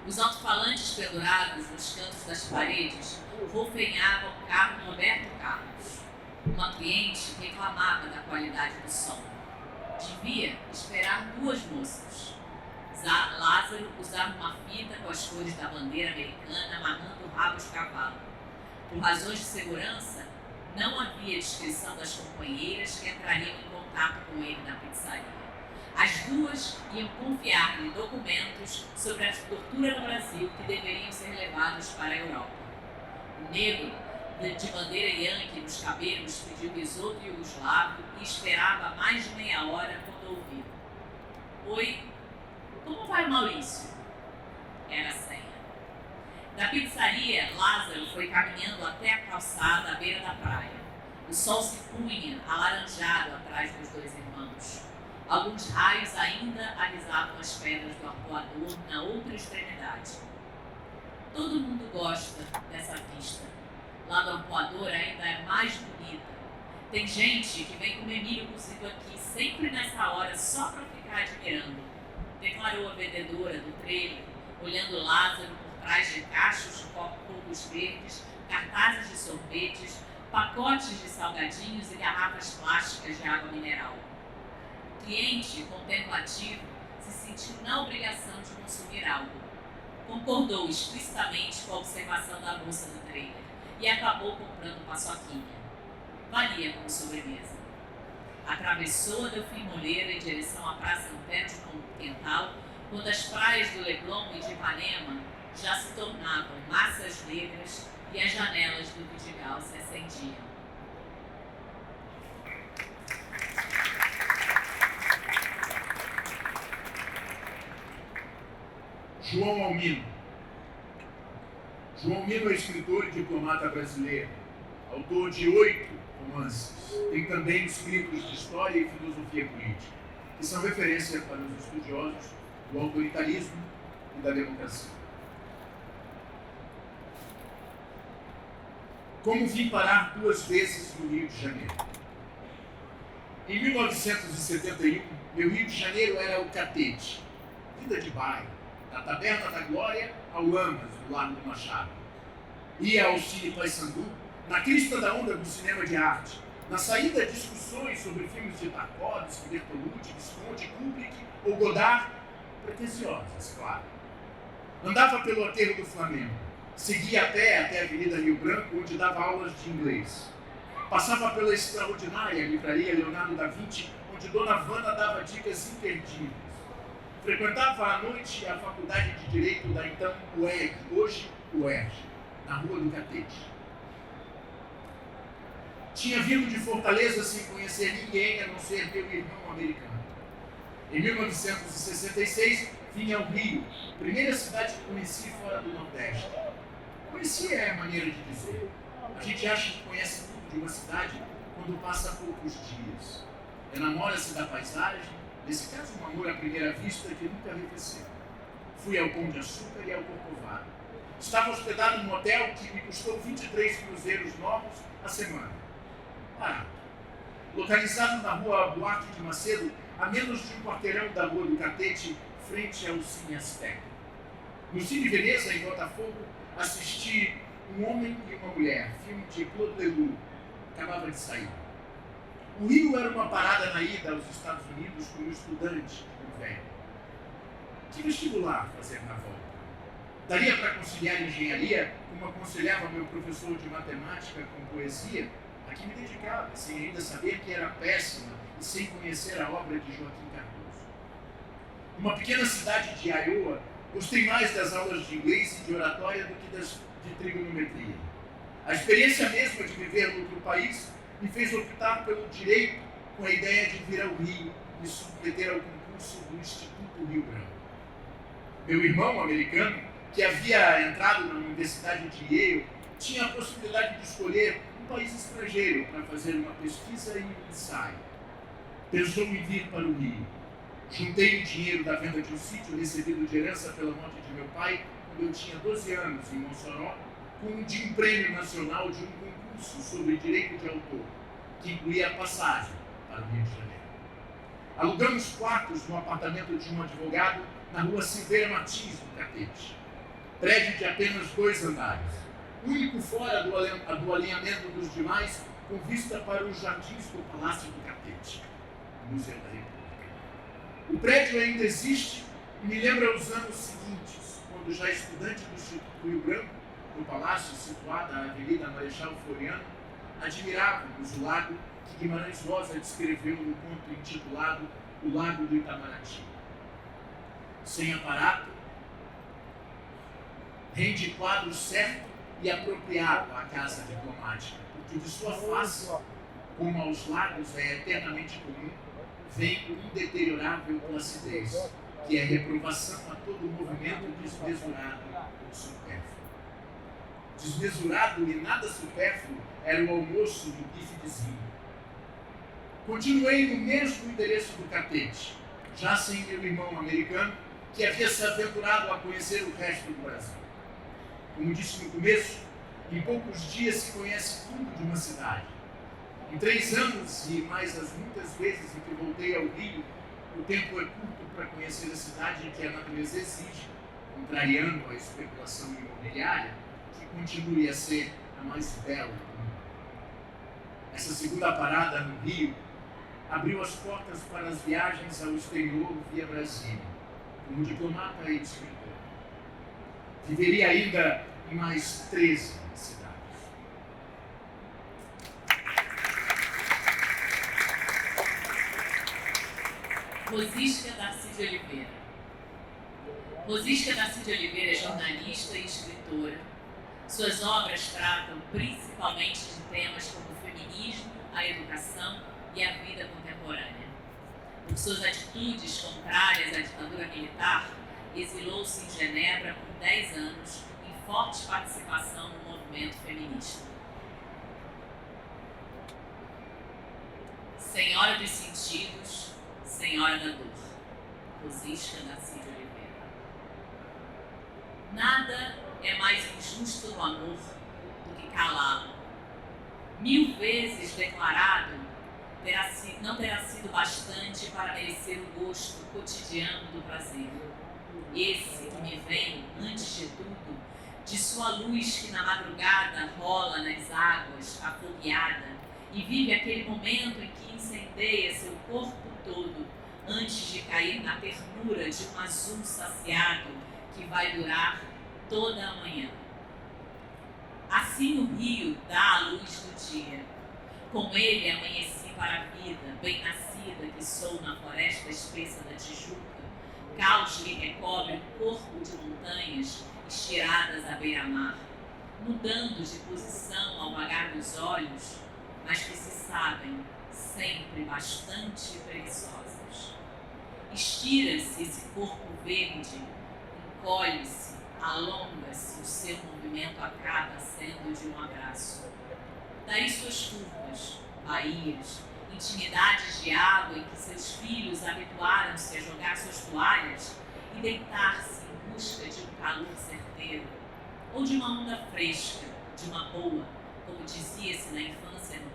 S4: Os alto-falantes pendurados nos cantos das paredes rolfenhavam o carro de Roberto Carlos. Uma cliente reclamava da qualidade do som. Devia esperar duas moças. Lázaro usava uma fita com as cores da bandeira americana amarrando o rabo de cavalo. Por razões de segurança, não havia descrição das companheiras que entrariam em contato com ele na pizzaria. As duas iam confiar-lhe documentos sobre a tortura no Brasil que deveriam ser levados para a Europa. O negro, de bandeira yankee nos cabelos, pediu risoto iugoslavo e esperava mais de meia hora quando ouviu. Oi, como vai, Maurício? Era a senha. Da pizzaria, Lázaro foi caminhando até a calçada à beira da praia. O sol se punha alaranjado atrás dos dois irmãos. Alguns raios ainda alisavam as pedras do arpoador na outra extremidade. Todo mundo gosta dessa vista. Lá do arpoador ainda é mais bonita. Tem gente que vem comer milho cozido aqui sempre nessa hora só para ficar admirando, declarou a vendedora do trailer, olhando Lázaro por trás de cachos de copos verdes, cartazes de sorvetes, pacotes de salgadinhos e garrafas plásticas de água mineral. O cliente, contemplativo, se sentiu na obrigação de consumir algo. Concordou explicitamente com a observação da moça do trailer e acabou comprando paçoquinha. Valia como sobremesa. Atravessou a Delfim Moreira em direção à Praça Antero de Quental, quando as praias do Leblon e de Ipanema já se tornavam massas negras e as janelas do Vidigal se acendiam.
S5: João Almino. João Almino é escritor e diplomata brasileiro, autor de 8 romances. Tem também escritos de história e filosofia política, que são referência para os estudiosos do autoritarismo e da democracia. Como vim parar 2 vezes no Rio de Janeiro. Em 1971, meu Rio de Janeiro era o catete, vida de bairro, da Taberna da Glória ao Lamas, do Largo do Machado. Ia ao Cine Paissandu, na crista da onda do cinema de arte. Na saída, discussões sobre filmes de Tarkovsky, Bertolucci, Visconti, Kubrick ou Godard, pretensiosas, claro. Andava pelo aterro do Flamengo. Seguia a pé até a Avenida Rio Branco, onde dava aulas de inglês. Passava pela extraordinária livraria Leonardo da Vinci, onde Dona Vana dava dicas imperdíveis. Frequentava à noite a Faculdade de Direito da então UERJ, hoje UERJ, na Rua do Catete. Tinha vindo de Fortaleza sem conhecer ninguém, a não ser meu irmão americano. Em 1966, vim ao Rio, primeira cidade que conheci fora do Nordeste. Conheci é a maneira de dizer. A gente acha que conhece tudo de uma cidade quando passa poucos dias. Enamora-se da paisagem, nesse caso um amor à primeira vista que nunca arrefeceu. Fui ao Pão de Açúcar e ao Corcovado. Estava hospedado num hotel que me custou 23 cruzeiros novos a semana. Barato. Localizado na rua Buarque de Macedo, a menos de um quarteirão da Rua do Catete, frente ao Cine Azteca. No Cine Veneza, em Botafogo, assisti Um Homem e uma Mulher, filme de Claude Leloup. Acabava de sair. O Rio era uma parada na ida aos Estados Unidos como estudante do velho. Que vestibular fazer na volta? Daria para conciliar engenharia, como aconselhava meu professor de matemática com poesia, a que me dedicava, sem ainda saber que era péssima e sem conhecer a obra de Joaquim Cardoso. Numa pequena cidade de Iowa, gostei mais das aulas de inglês e de oratória do que das de trigonometria. A experiência mesma de viver em outro país me fez optar pelo direito com a ideia de vir ao Rio e submeter ao concurso do Instituto Rio Branco. Meu irmão americano, que havia entrado na Universidade de Yale, tinha a possibilidade de escolher um país estrangeiro para fazer uma pesquisa e um ensaio. Pensou em vir para o Rio. Juntei o dinheiro da venda de um sítio recebido de herança pela morte de meu pai quando eu tinha 12 anos, em Mossoró, com um prêmio nacional de um concurso sobre direito de autor, que incluía a passagem para o Rio de Janeiro. Alugamos quartos no apartamento de um advogado na rua Silveira Martins, no Catete. Prédio de apenas 2 andares, único fora do alinhamento dos demais, com vista para os jardins do Palácio do Catete, Museu da República. O prédio ainda existe e me lembra os anos seguintes, quando já estudante do Instituto Rio Branco, no palácio situado na Avenida Marechal Floriano, admirávamos o lago que Guimarães Rosa descreveu no conto intitulado O Lago do Itamaraty. Sem aparato, rende quadro certo e apropriado à casa diplomática, porque de sua face, como aos lagos é eternamente comum, vem indeteriorável placidez, que é reprovação a todo movimento desmesurado ou supérfluo. Desmesurado e nada supérfluo era o almoço do bife de zinho. Continuei no mesmo endereço do Catete, já sem meu irmão americano, que havia se aventurado a conhecer o resto do Brasil. Como disse no começo, em poucos dias se conhece tudo de uma cidade. Em 3 anos e mais as muitas vezes em que voltei ao Rio, o tempo é curto para conhecer a cidade que a natureza exige, contrariando a especulação imobiliária, que continue a ser a mais bela do mundo. Essa segunda parada no Rio abriu as portas para as viagens ao exterior via Brasília, como diplomata e escritor. Viveria ainda em mais 13 cidades.
S4: Rosisca Darcy de Oliveira. Rosisca Darcy de Oliveira é jornalista e escritora. Suas obras tratam principalmente de temas como o feminismo, a educação e a vida contemporânea. Por suas atitudes contrárias à ditadura militar, exilou-se em Genebra por 10 anos, em forte participação no movimento feminista. Senhora dos Sentidos, Senhora da Dor. Rosisca Darcy de Oliveira. Nada é mais injusto no amor do que calá-lo. 1000 vezes declarado, não terá sido bastante para merecer o gosto cotidiano do prazer. esse que me vem, antes de tudo, de sua luz que na madrugada rola nas águas, afogueada, e vive aquele momento em que incendeia seu corpo todo, antes de cair na ternura de um azul saciado que vai durar toda a manhã. Assim o rio dá a luz do dia. Com ele amanheci para a vida, bem-nascida que sou na floresta espessa da Tijuca. Caos lhe recobre um corpo de montanhas estiradas à beira-mar, mudando de posição ao vagar dos olhos, mas que se sabem sempre bastante preguiçosas. Estira-se esse corpo verde, encolhe-se, alonga-se, o seu movimento acaba sendo de um abraço. Daí suas curvas, baías, intimidades de água em que seus filhos habituaram-se a jogar suas toalhas e deitar-se em busca de um calor certeiro, ou de uma onda fresca, de uma boa, como dizia-se na infância no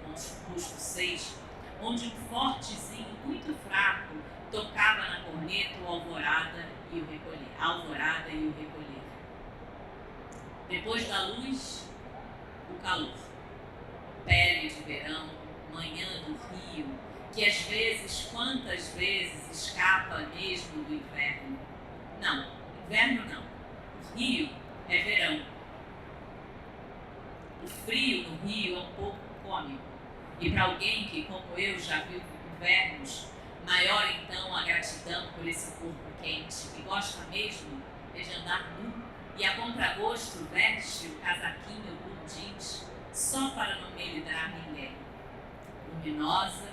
S4: posto 6, onde um fortezinho muito fraco tocava na corneta o alvorada e o recolher. Depois da luz, o calor. Pele de verão, manhã do rio, que às vezes, quantas vezes, escapa mesmo do inverno. Não, inverno não. O rio é verão. O frio no rio é um pouco cômico. E para alguém que, como eu, já viu invernos, maior então a gratidão por esse corpo quente, que gosta mesmo é de andar nu e a contragosto veste o casaquinho blue jeans só para não melindrar ninguém. Luminosa,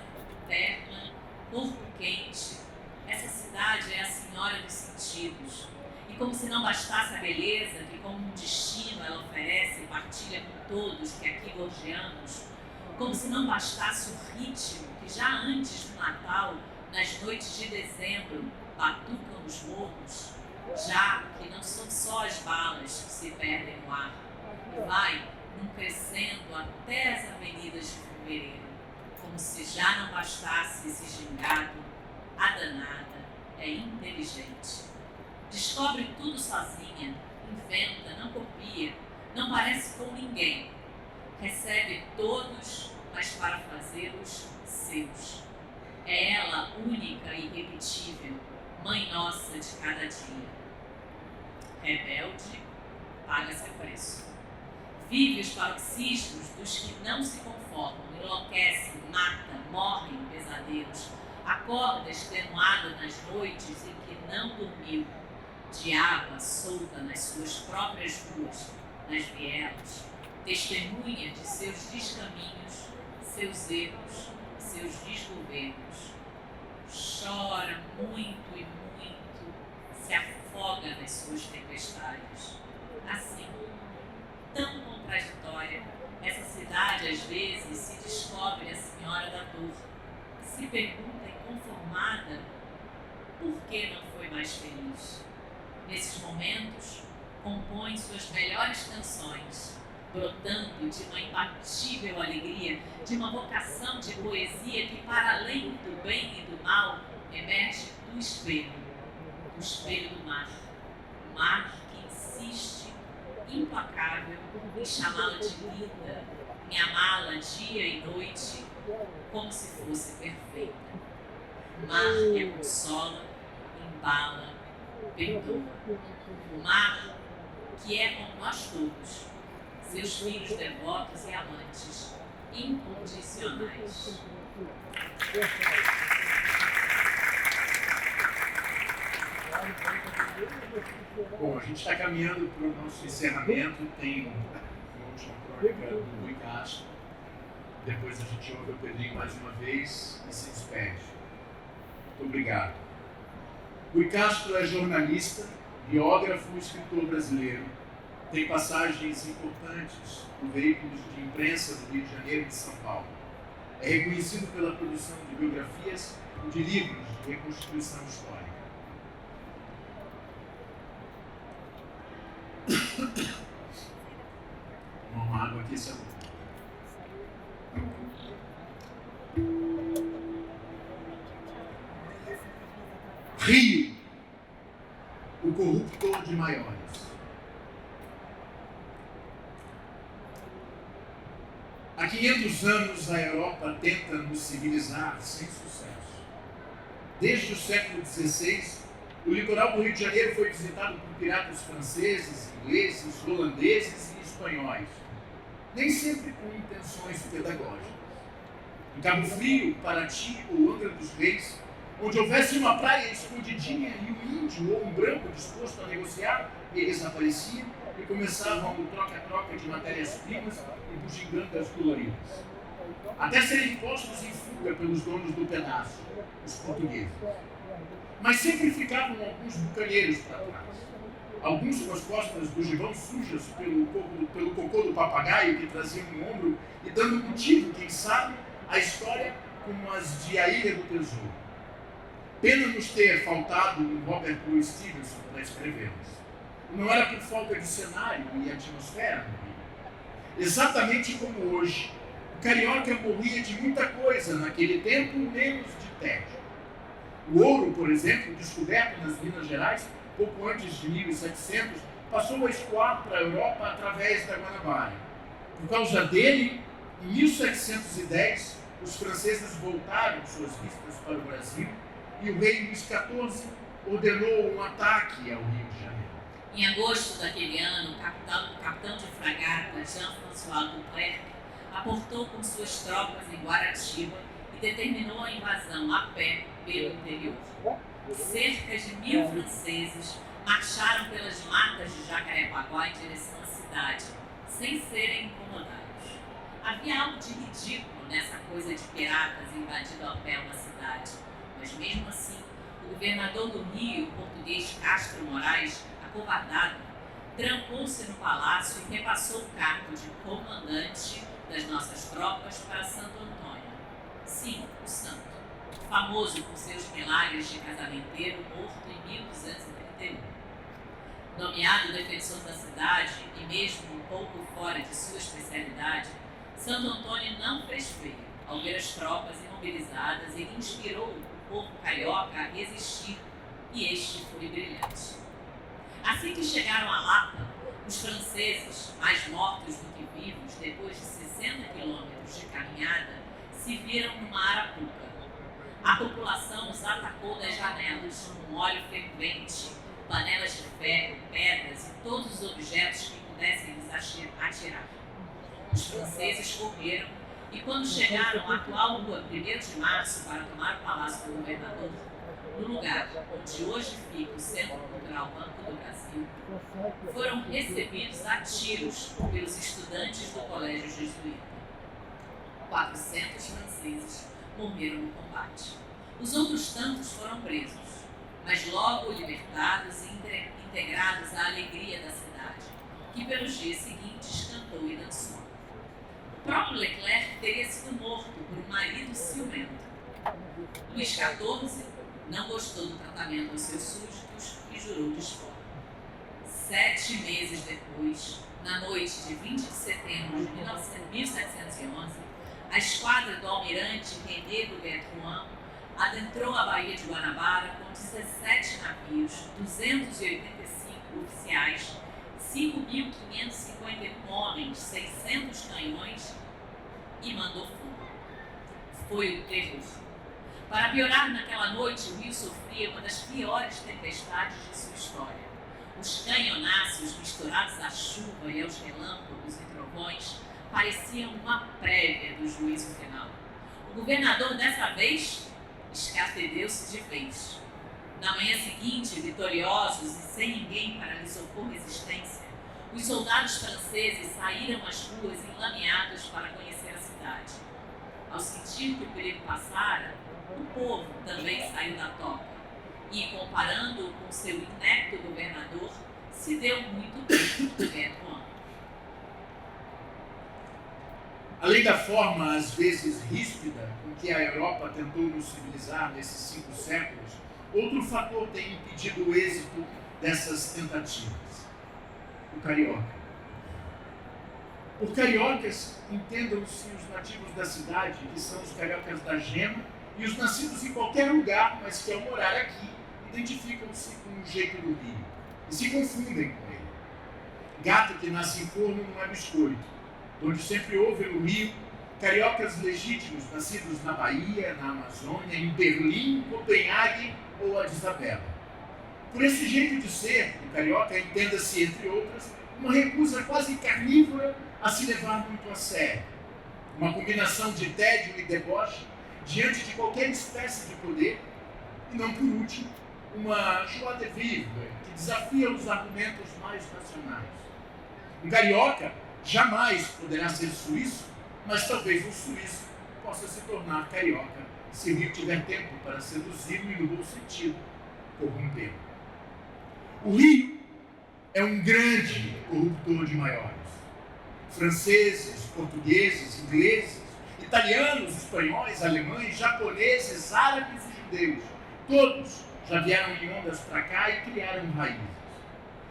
S4: terna, corpo quente, essa cidade é a senhora dos sentidos. E como se não bastasse a beleza que como um destino ela oferece e partilha com todos que aqui gorjeamos, como se não bastasse o ritmo que já antes do Natal, nas noites de dezembro, batucam os morros, já que não são só as balas que se perdem no ar, e vai num crescendo até as avenidas de fevereiro, como se já não bastasse esse gingado, a danada é inteligente. Descobre tudo sozinha, inventa, não copia, não parece com ninguém. Recebe todos, mas para fazê-los seus. É ela única e irrepetível, mãe nossa de cada dia. Rebelde, paga seu preço. Vive os paroxismos dos que não se conformam, enlouquecem, mata, morrem em pesadelos, acorda extenuado nas noites em que não dormiu, de água solta nas suas próprias ruas, nas vielas, testemunha de seus descaminhos, seus erros, seus desgovernos. Chora muito e muito, se afoga nas suas tempestades. Assim, tão contraditória, essa cidade às vezes se descobre a senhora da dor, se pergunta inconformada por que não foi mais feliz. Nesses momentos, compõe suas melhores canções, brotando de uma imbatível alegria, de uma vocação de poesia que, para além do bem e do mal, emerge do espelho do mar. O mar que insiste, implacável, em chamá-la de linda, em amá-la dia e noite, como se fosse perfeita. O mar que a consola, embala, perdoa. O mar que é como nós todos, seus filhos devotos e amantes, incondicionais.
S5: Bom, a gente está caminhando para o nosso encerramento. Tem uma última crônica do Rui Castro. Depois a gente ouve o Pedrinho mais uma vez e se despede. Muito obrigado. Rui Castro é jornalista, biógrafo e escritor brasileiro. Tem passagens importantes no veículos de imprensa do Rio de Janeiro e de São Paulo. É reconhecido pela produção de biografias e de livros de reconstituição histórica. Uma água aqui, esse é bom. Rio, o maiores. Há 500 anos a Europa tenta nos civilizar sem sucesso. Desde o século XVI, o litoral do Rio de Janeiro foi visitado por piratas franceses, ingleses, holandeses e espanhóis, nem sempre com intenções pedagógicas. Em Cabo Frio, Paraty ou Angra dos Reis, onde houvesse uma praia escondidinha e um índio ou um branco disposto a negociar, eles apareciam e começavam o troca-troca de matérias-primas e bugigangas coloridas, até serem postos em fuga pelos donos do pedaço, os portugueses. Mas sempre ficavam alguns bucaneiros para trás. Alguns com as costas do gibão sujas pelo cocô do papagaio que traziam no ombro e dando motivo, quem sabe, à história como as de A Ilha do Tesouro. Pena nos ter faltado um Robert Louis Stevenson para escrevê-las. Não era por falta de cenário e atmosfera no Rio. Exatamente como hoje, o carioca morria de muita coisa naquele tempo, menos de tédio. O ouro, por exemplo, descoberto nas Minas Gerais, pouco antes de 1700, passou a escoar para a Europa através da Guanabara. Por causa dele, em 1710, os franceses voltaram suas vistas para o Brasil e o rei Luís XIV ordenou um ataque ao Rio de Janeiro.
S4: Em agosto daquele ano, o capitão de fragata Jean-François Duclerc aportou com suas tropas em Guaratiba e determinou a invasão a pé pelo interior. Cerca de 1000 franceses marcharam pelas matas de Jacarepaguá em direção à cidade, sem serem incomodados. Havia algo de ridículo nessa coisa de piratas invadindo a pé uma cidade, mas mesmo assim, o governador do Rio, o português Castro Moraes, acovardado, trancou-se no palácio e repassou o cargo de comandante das nossas tropas para Santo Antônio. Sim, o santo, famoso por seus milagres de casamenteiro, morto em 1231. Nomeado defensor da cidade e mesmo um pouco fora de sua especialidade, Santo Antônio não fez feio ao ver as tropas imobilizadas. Ele inspirou o povo carioca a resistir e este foi brilhante. Assim que chegaram a Lapa, os franceses, mais mortos do que vivos, depois de 60 quilômetros de caminhada, se viram numa arapuca. A população os atacou das janelas com óleo fervente, panelas de ferro, pedras e todos os objetos que pudessem lhes atirar. Os franceses correram e, quando chegaram à atual rua 1º de Março para tomar o Palácio do Governador, no lugar onde hoje fica o Centro Cultural Banco do Brasil, foram recebidos a tiros pelos estudantes do Colégio Jesuíta. 400 franceses morreram no combate. Os outros tantos foram presos, mas logo libertados e integrados à alegria da cidade, que pelos dias seguintes cantou e dançou. O próprio Leclerc teria sido morto por um marido ciumento. Luís XIV não gostou do tratamento aos seus súditos e jurou desforra. 7 meses depois, na noite de 20 de setembro de 1711, a esquadra do almirante René do Bertrand adentrou a Baía de Guanabara com 17 navios, 285 oficiais, 5.551 homens, 600 canhões e mandou fogo. Foi o terror. Para piorar, naquela noite, o rio sofria uma das piores tempestades de sua história. Os canhonaços misturados à chuva e aos relâmpagos e trovões pareciam uma prévia do juízo final. O governador, dessa vez, escafedeu-se de vez. Na manhã seguinte, vitoriosos e sem ninguém para lhes opor resistência, os soldados franceses saíram às ruas enlameados para conhecer a cidade. Ao sentir que o perigo passara, o povo também saiu da toca e, comparando-o com seu inepto governador, se deu muito bem do Bertrand.
S5: Além da forma, às vezes ríspida, com que a Europa tentou nos civilizar nesses 5 séculos, outro fator tem impedido o êxito dessas tentativas: o carioca. Por cariocas, entendam-se os nativos da cidade, que são os cariocas da gema, e os nascidos em qualquer lugar, mas que ao morar aqui, identificam-se com o jeito do Rio. e se confundem com ele. Gato que nasce em forno não é biscoito, onde sempre houve no Rio cariocas legítimos nascidos na Bahia, na Amazônia, em Berlim, Copenhague ou Addis Abeba. Por esse jeito de ser, o carioca entenda-se, entre outras, uma recusa quase carnívora a se levar muito a sério. Uma combinação de tédio e deboche diante de qualquer espécie de poder, e não por último, uma joie de vivre que desafia os argumentos mais racionais. Um carioca jamais poderá ser suíço, mas talvez um suíço possa se tornar carioca se o Rio tiver tempo para seduzir-me no bom sentido, corromper. O Rio é um grande corruptor de maiores. Franceses, portugueses, ingleses, italianos, espanhóis, alemães, japoneses, árabes e judeus, todos já vieram em ondas para cá e criaram raízes.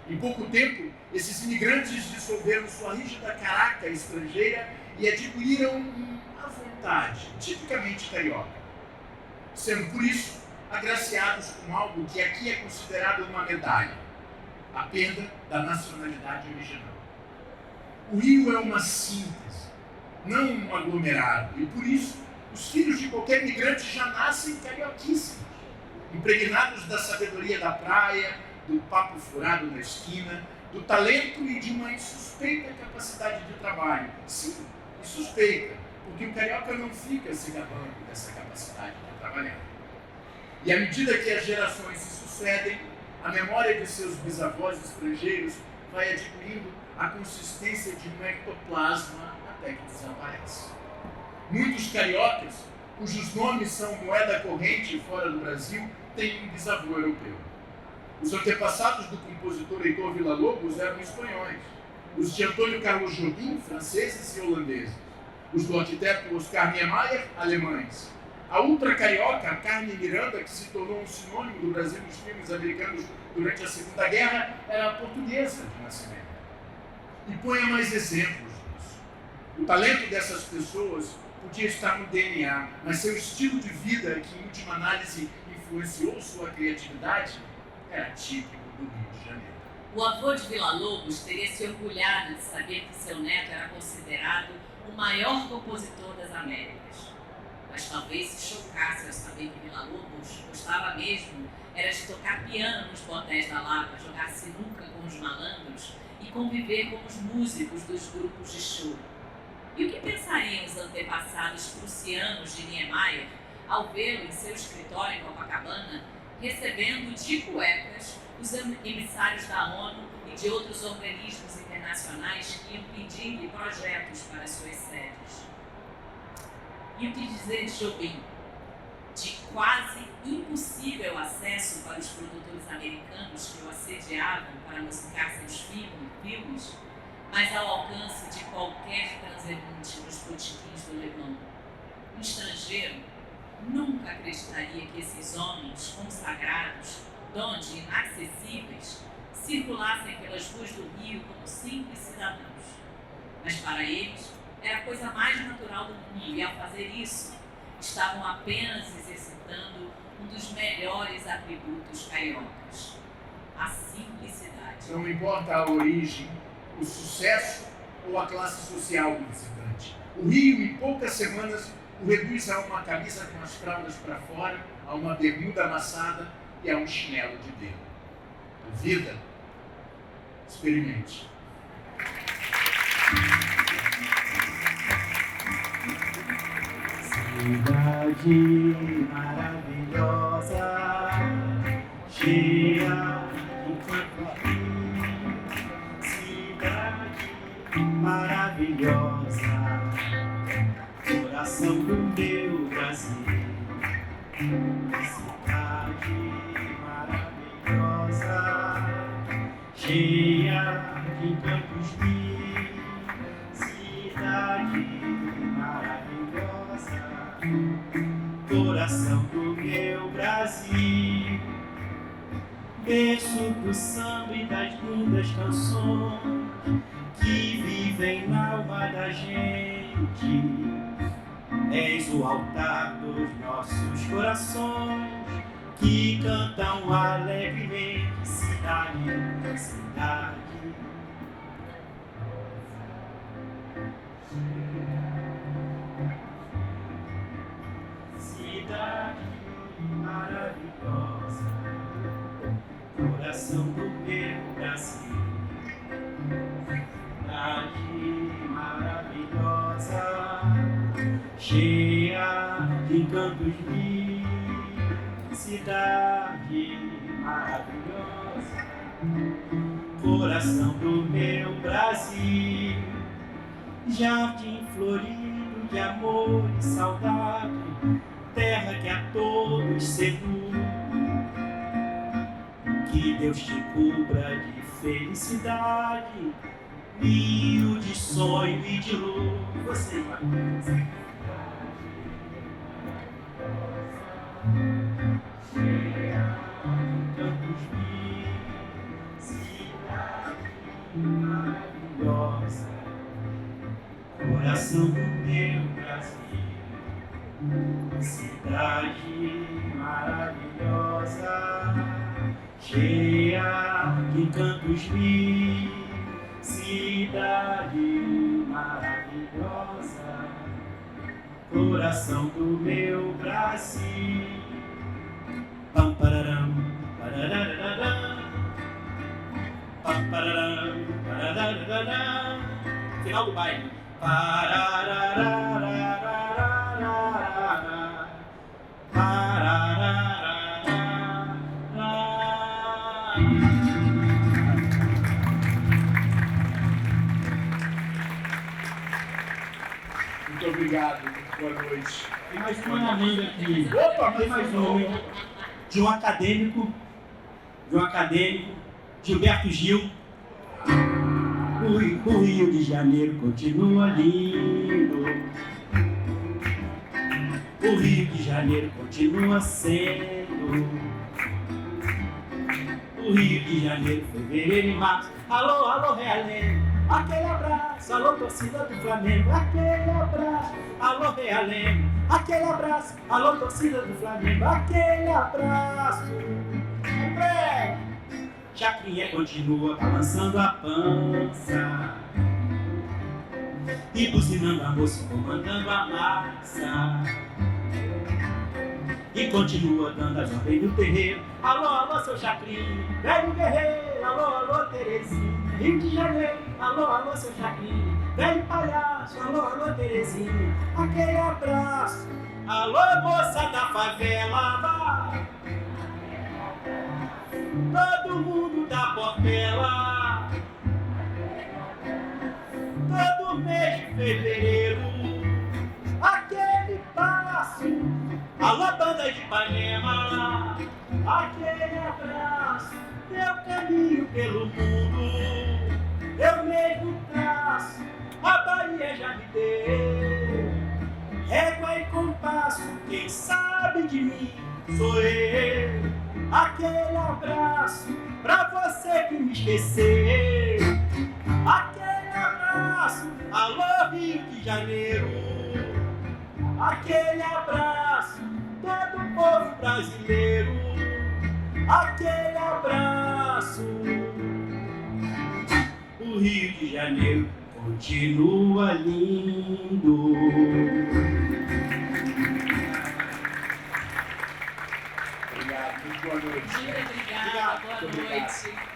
S5: Em pouco tempo, esses imigrantes dissolveram sua rígida caraca estrangeira e adquiriram a vontade, tipicamente carioca, sendo por isso agraciados com algo que aqui é considerado uma medalha, a perda da nacionalidade original. O Rio é uma síntese, não um aglomerado, e por isso os filhos de qualquer migrante já nascem carioquíssimos, impregnados da sabedoria da praia, do papo furado na esquina, do talento e de uma insuspeita capacidade de trabalho. Sim, insuspeita, porque o carioca não fica se gabando dessa capacidade de trabalhar. E à medida que as gerações se sucedem, a memória de seus bisavós estrangeiros vai adquirindo a consistência de um ectoplasma até que desaparece. Muitos cariocas, cujos nomes são moeda corrente fora do Brasil, têm um bisavô europeu. Os antepassados do compositor Heitor Villa-Lobos eram espanhóis, os de Antônio Carlos Jobim, franceses e holandeses, os do arquiteto Oscar Niemeyer, alemães. A ultra-carioca Carmen Miranda, que se tornou um sinônimo do Brasil nos filmes americanos durante a Segunda Guerra, era portuguesa de nascimento. E ponha mais exemplos disso. O talento dessas pessoas podia estar no DNA, mas seu estilo de vida, que em última análise influenciou sua criatividade, era típico do Rio de Janeiro.
S4: O avô de Villa-Lobos teria se orgulhado de saber que seu neto era considerado o maior compositor das Américas. Mas talvez se chocasse ao saber que Villa-Lobos gostava mesmo era de tocar piano nos botéis da Lapa, jogar sinuca com os malandros e conviver com os músicos dos grupos de choro. E o que pensariam os antepassados prussianos de Niemeyer ao vê-lo em seu escritório em Copacabana, recebendo de cuecas os emissários da ONU e de outros organismos internacionais que iam pedir-lhe projetos para suas sedes? E o que dizer de Jobim? De quase impossível acesso para os produtores americanos que o assediavam para musicar seus filmes, mas ao alcance de qualquer transeunte nos botiquins do Leblon. Um estrangeiro nunca acreditaria que esses homens consagrados, donde inacessíveis, circulassem pelas ruas do Rio como simples cidadãos. Mas para eles era a coisa mais natural do mundo, e ao fazer isso, estavam apenas exercitando um dos melhores atributos cariocas: a simplicidade.
S5: Não importa a origem, o sucesso ou a classe social do visitante. O Rio, em poucas semanas, o reduz a uma camisa com as fraldas para fora, a uma bermuda amassada e a um chinelo de dedo. Duvida? Experimente.
S2: Cidade maravilhosa, cheia de campos lindos. Cidade maravilhosa, coração do meu Brasil. Cidade maravilhosa, cheia de campos lindos. Cidade maravilhosa, coração do meu Brasil, berço do samba e das lindas canções que vivem na alma da gente. És o altar dos nossos corações, que cantam alegremente, cidade, cidade. Cidade maravilhosa, coração do meu Brasil. Cidade maravilhosa, cheia de encantos mil. Cidade maravilhosa, coração do meu Brasil. Jardim florido de amor e saudade, terra que a todos seduz. Que Deus te cubra de felicidade, rio de sonho e de luz. Você vai cheia de cantos mil, cidade maravilhosa, coração do meu Brasil. Cidade maravilhosa, cheia de encantos mil. Cidade maravilhosa, coração do meu Brasil. Pam pararam, pararararam, pam pararam, pararararam. Final do baile.
S5: Muito obrigado, muito boa noite.
S2: Tem mais uma namanda aqui.
S5: Opa,
S2: Tem mais uma. De um acadêmico, Gilberto Gil. O Rio de Janeiro continua lindo. O Rio de Janeiro continua sendo. O Rio de Janeiro, fevereiro e março. Alô, alô, Realengo, aquele abraço. Alô, torcida do Flamengo, aquele abraço. Alô, Realengo, aquele abraço. Alô, torcida do Flamengo, aquele abraço. Chacrinha continua balançando a pança e buzinando a moça, comandando a massa. E continua dando as ordens do terreiro. Alô, alô, seu Chacrinha, velho guerreiro. Alô, alô, Terezinha, Rio de Janeiro. Alô, alô, seu Chacrinha, velho palhaço. Alô, alô, Terezinha, aquele abraço. Alô, moça da favela, vai. Todo mundo da Portela, todo mês de fevereiro, aquele passo. Alô, banda de Ipanema, aquele abraço. Eu caminho pelo mundo, eu mesmo traço. A Bahia já me deu régua e compasso. Quem sabe de mim sou eu. Aquele abraço pra você que me esqueceu. Aquele abraço, alô Rio de Janeiro. Aquele abraço, todo o povo brasileiro. Aquele abraço. O Rio de Janeiro continua lindo.
S5: Obrigado, muito boa noite.
S4: Muito obrigada, boa noite.